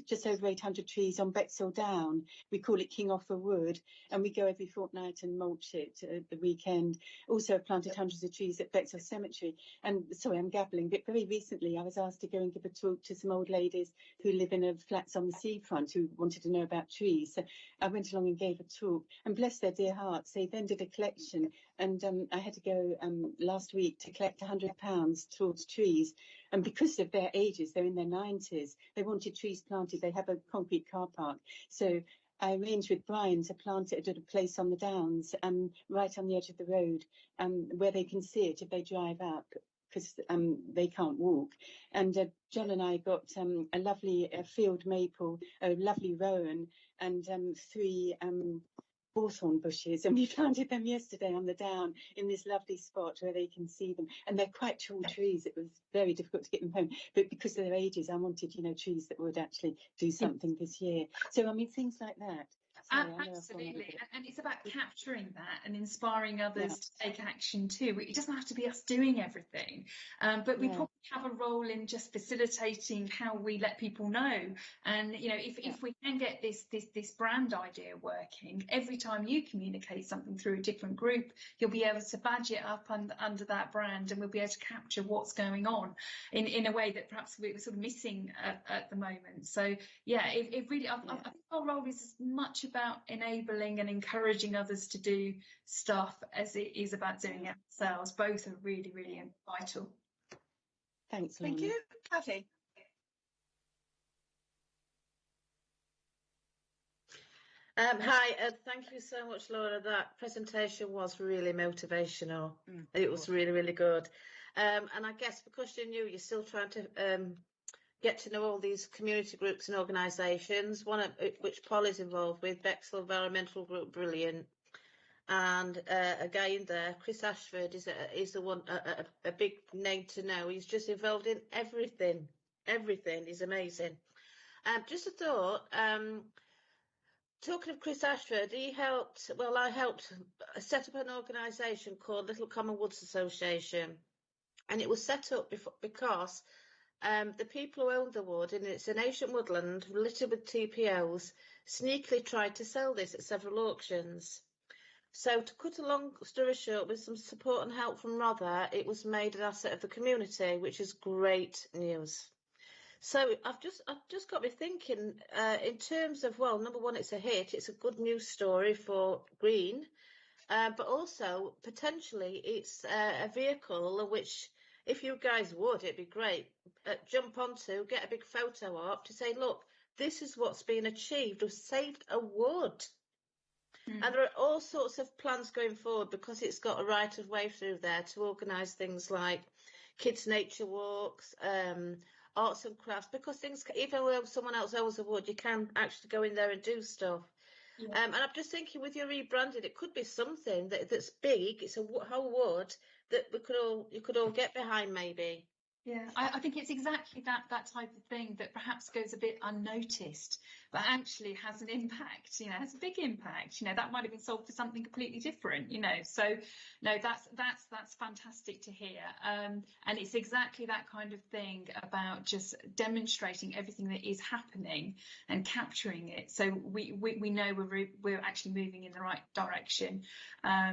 Speaker 3: just over 800 trees on Bexhill Down. We call it King Offa Wood, and we go every fortnight and mulch it at the weekend. Also, I've planted hundreds of trees at Bexhill Cemetery. And sorry, I'm gabbling, but very recently I was asked to go and give a talk to some old ladies who live in a flats on the seafront who wanted to know about trees. So I went along and gave a talk, and bless their dear hearts, they then did a collection, and I had to go last week to collect £100 towards trees, and because of their ages, they're in their 90s, they wanted trees planted. They have a concrete car park, so I arranged with Brian to plant it at a place on the downs, right on the edge of the road, where they can see it if they drive up, because they can't walk. And John and I got a lovely field maple, a lovely rowan, and 3 hawthorn bushes, and we planted them yesterday on the down in this lovely spot where they can see them. And they're quite tall trees. It was very difficult to get them home, but because of their ages, I wanted, trees that would actually do something this year. So I mean, things like that. Sorry,
Speaker 6: Absolutely, and it's about capturing that and inspiring others to take action too. It doesn't have to be us doing everything, but we probably have a role in just facilitating how we let people know. And if we can get this brand idea working, every time you communicate something through a different group, you'll be able to badge it up under that brand, and we'll be able to capture what's going on in a way that perhaps we're sort of missing at the moment. So it really, I think our role is as much about enabling and encouraging others to do stuff as it is about doing it ourselves. Both are really, really vital.
Speaker 3: Thanks,
Speaker 1: Thank you. Cathy.
Speaker 12: Hi, thank you so much, Laura. That presentation was really motivational. It was really, really good. And I guess because you're new, you're still trying to get to know all these community groups and organisations, one of which Paul is involved with, Bexhill Environmental Group, brilliant. And again there, Chris Ashford is the one, a big name to know. He's just involved in everything. Everything is amazing. Just a thought, talking of Chris Ashford, I helped set up an organisation called Little Common Woods Association. And it was set up because the people who owned the wood, and it's an ancient woodland littered with TPOs, sneakily tried to sell this at several auctions. So to cut a long story short, with some support and help from Rother, it was made an asset of the community, which is great news. So I've just got me thinking in terms of, well, number one, it's a hit. It's a good news story for Green, but also potentially it's a vehicle which, if you guys would, it'd be great. Jump onto, get a big photo up to say, look, this is what's been achieved. We've saved a wood. And there are all sorts of plans going forward because it's got a right of way through there to organise things like kids' nature walks, arts and crafts, because things, even though someone else owns a wood, you can actually go in there and do stuff. And I'm just thinking, with your rebranding, it could be something that's big. It's a whole wood that you could all get behind, maybe.
Speaker 6: Yeah, I think it's exactly that type of thing that perhaps goes a bit unnoticed, but actually has an impact, has a big impact. That might have been sold for something completely different, So, no, that's fantastic to hear. And it's exactly that kind of thing about just demonstrating everything that is happening and capturing it. So we know we're actually moving in the right direction.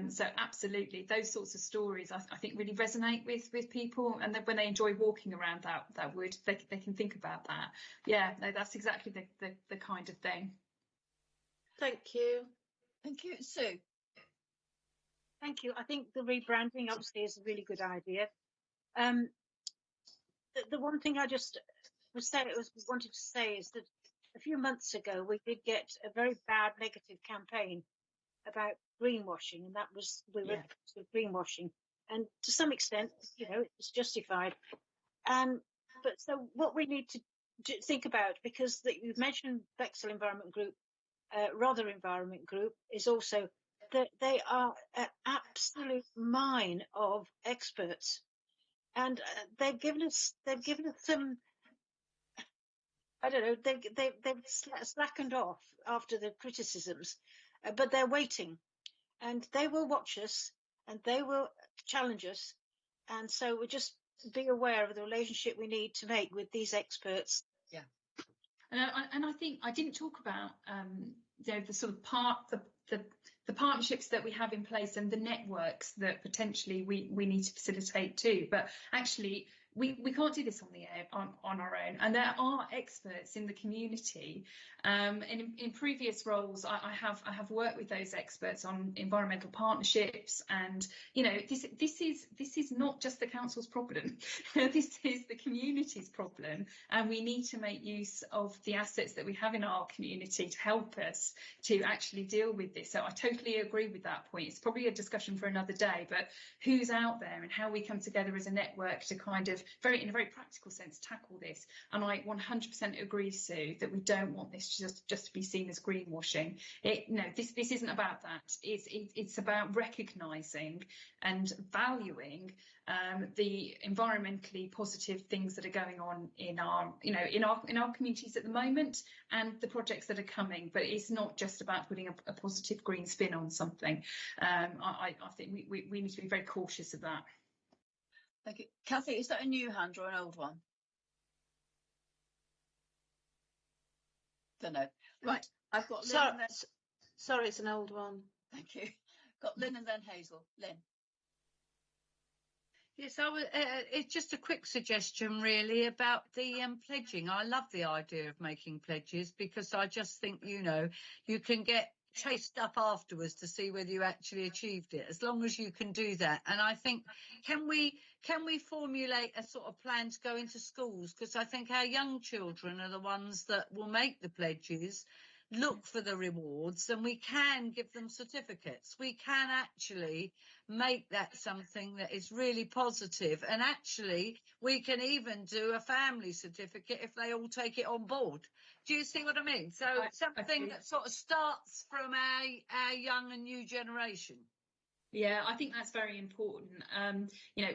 Speaker 6: So absolutely, those sorts of stories I think really resonate with people, and then when they enjoy walking around that wood, they can think about that. Yeah, no, that's exactly the kind of thing.
Speaker 12: Thank you.
Speaker 1: Thank you. Sue.
Speaker 8: Thank you. I think the rebranding obviously is a really good idea. The one thing I just wanted to say is that a few months ago we did get a very bad negative campaign about greenwashing, and we were greenwashing, and to some extent, it's justified. But so what we need to think about, because you've mentioned Bexhill Environment Group, Rother Environment Group is also that they are an absolute mine of experts, and they've given us some. I don't know. They've slackened off after the criticisms, but they're waiting, and they will watch us and they will challenge us, and so we just be aware of the relationship we need to make with these experts.
Speaker 6: Yeah, and I think I didn't talk about the sort of the partnerships that we have in place and the networks that potentially we need to facilitate too. But actually, we can't do this on the air on our own, and there are experts in the community. And in previous roles, I have worked with those experts on environmental partnerships, and this is not just the council's problem. This is the community's problem, and we need to make use of the assets that we have in our community to help us to actually deal with this. So I totally agree with that point. It's probably a discussion for another day, but who's out there and how we come together as a network to kind of in a very practical sense tackle this. And I 100% agree, Sue, that we don't want this just to be seen as greenwashing. This isn't about that. It's about recognising and valuing the environmentally positive things that are going on in our communities at the moment, and the projects that are coming. But it's not just about putting a positive green spin on something. I think we need to be very cautious of that.
Speaker 1: Thank you. Kathy, is that a new hand or an old one? Don't know. Right, I've got Lynn and then...
Speaker 12: Sorry, it's an old one.
Speaker 1: Thank you. Got Lynn and then Hazel. Lynn.
Speaker 7: Yes, it's just a quick suggestion really about the pledging. I love the idea of making pledges, because I just think, you can get chased up afterwards to see whether you actually achieved it, as long as you can do that. And I think, can we formulate a sort of plan to go into schools? Because I think our young children are the ones that will make the pledges, look for the rewards, and we can give them certificates. We can actually make that something that is really positive, and actually we can even do a family certificate if they all take it on board. Do you see what I mean? So something that sort of starts from our young and new generation.
Speaker 6: Yeah, I think that's very important.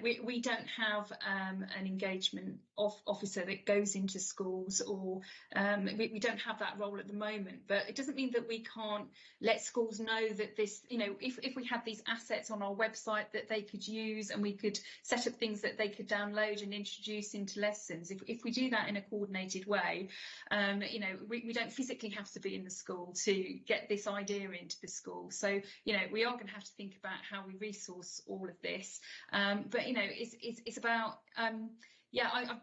Speaker 6: We don't have an engagement officer that goes into schools, or we don't have that role at the moment. But it doesn't mean that we can't let schools know that this, if we had these assets on our website that they could use, and we could set up things that they could download and introduce into lessons. If we do that in a coordinated way, we don't physically have to be in the school to get this idea into the school. So, we are going to have to think about how we resource all of this, but it's about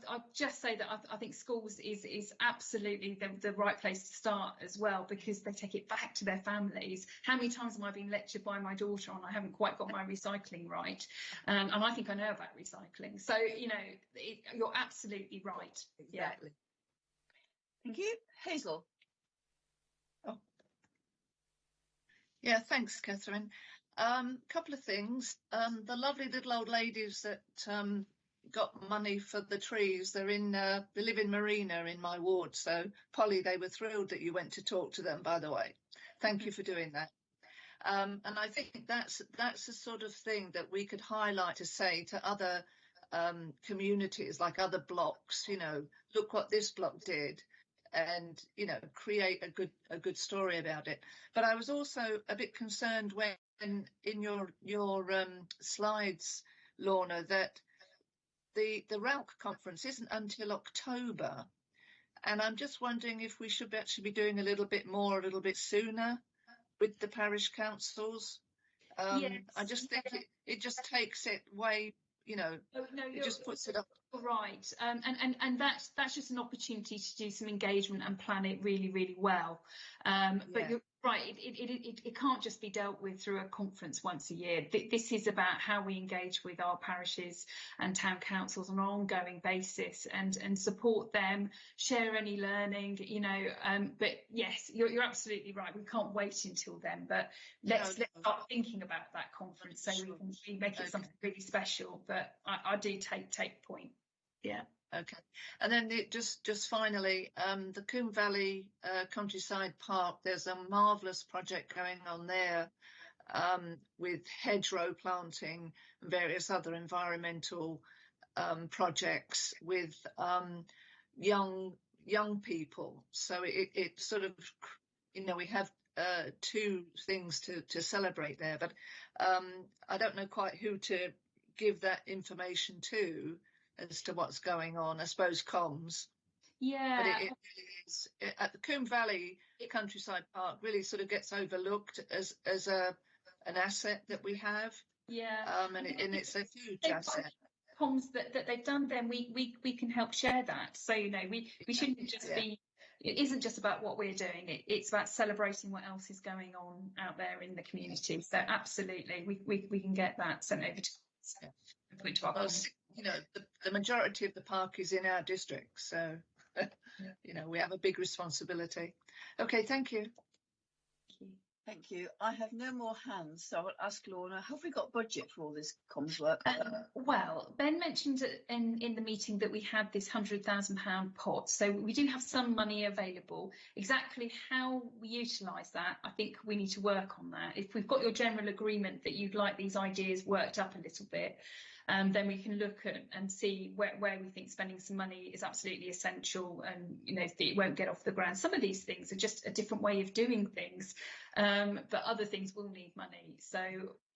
Speaker 6: I'll just say that I think schools is absolutely the right place to start as well, because they take it back to their families. How many times am I being lectured by my daughter on I haven't quite got my recycling right, and I think I know about recycling. So you're absolutely right.
Speaker 7: Exactly.
Speaker 1: Yeah. Thank you. Hazel.
Speaker 13: Oh. Yeah, thanks, Catherine. Couple of things. The lovely little old ladies that got money for the trees, they live in Marina in my ward. So, Polly, they were thrilled that you went to talk to them, by the way. Thank you for doing that. And I think that's the sort of thing that we could highlight to say to other communities, like other blocks, look what this block did, and create a good story about it. But I was also a bit concerned when in your slides, Lorna, that the RALC conference isn't until October, and I'm just wondering if we should actually be doing a little bit sooner with the parish councils.
Speaker 6: Yes.
Speaker 13: I just think it just takes it way, it just puts it up.
Speaker 6: Right, and that's just an opportunity to do some engagement and plan it really, really well. But you're right, it can't just be dealt with through a conference once a year. This is about how we engage with our parishes and town councils on an ongoing basis, and support them, share any learning, but yes, you're absolutely right. We can't wait until then, but let's start thinking about that conference so we make it something really special. But I do take point. Yeah.
Speaker 13: Okay. And then just finally, the Coombe Valley Countryside Park, there's a marvellous project going on there with hedgerow planting and various other environmental projects with young people. So it sort of, we have two things to celebrate there, but I don't know quite who to give that information to as to what's going on. I suppose comms.
Speaker 6: Yeah.
Speaker 13: But it really is. At the Coombe Valley Countryside Park really sort of gets overlooked as an asset that we have.
Speaker 6: Yeah.
Speaker 13: And it's a huge asset.
Speaker 6: comms that they've done, then we can help share that. So, you know, we shouldn't just be, it isn't just about what we're doing, it's about celebrating what else is going on out there in the community. So absolutely, we can get that sent over to point to our comms.
Speaker 13: You know, the majority of the park is in our district, so you know, we have a big responsibility. Okay, thank you.
Speaker 1: Thank you. I have no more hands, so I'll ask Lorna, have we got budget for all this comms work?
Speaker 6: Well, Ben mentioned in the meeting that we had this £100,000 pot, so we do have some money available. Exactly how we utilise that, I think we need to work on that. If we've got your general agreement that you'd like these ideas worked up a little bit, then we can look at and see where we think spending some money is absolutely essential, and you know, it won't get off the ground. Some of these things are just a different way of doing things, but other things will need money. So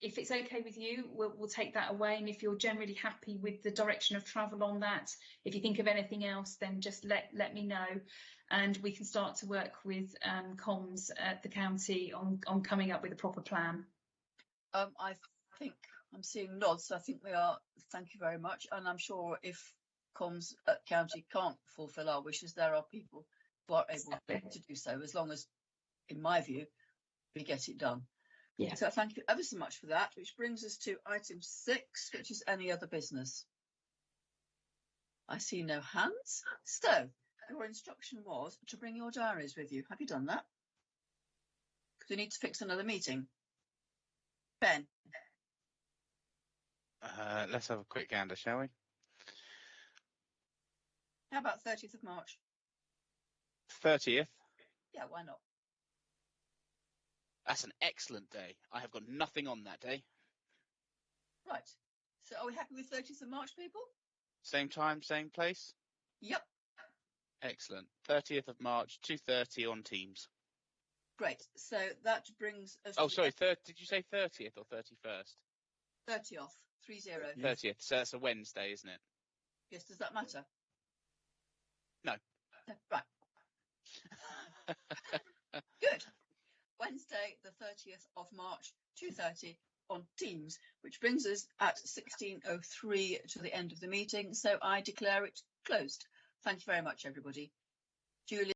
Speaker 6: if it's okay with you, we'll take that away, and if you're generally happy with the direction of travel on that, if you think of anything else, then just let me know, and we can start to work with comms at the county on coming up with a proper plan.
Speaker 1: I think I'm seeing nods, so I think we are. Thank you very much. And I'm sure if comms at county can't fulfil our wishes, there are people who are able to do so, as long as, in my view, we get it done.
Speaker 6: Yeah.
Speaker 1: So thank you ever so much for that, which brings us to item 6, which is any other business. I see no hands. So your instruction was to bring your diaries with you. Have you done that? Because we need to fix another meeting. Ben.
Speaker 5: Let's have a quick gander, shall we?
Speaker 1: How about 30th of March?
Speaker 5: 30th?
Speaker 1: Yeah, why not?
Speaker 5: That's an excellent day. I have got nothing on that day.
Speaker 1: Right. So are we happy with 30th of March, people?
Speaker 5: Same time, same place?
Speaker 1: Yep.
Speaker 5: Excellent. 30th of March, 2:30 on Teams.
Speaker 1: Great. So that brings us
Speaker 5: Oh,
Speaker 1: to
Speaker 5: sorry. Did you say 30th or 31st?
Speaker 1: 30th, 30.
Speaker 5: 30th. So that's a Wednesday, isn't it?
Speaker 1: Yes, does that matter?
Speaker 5: No.
Speaker 1: Right. Good. Wednesday, the 30th of March, 2:30 on Teams, which brings us at 16:03 to the end of the meeting. So I declare it closed. Thank you very much, everybody. Julie.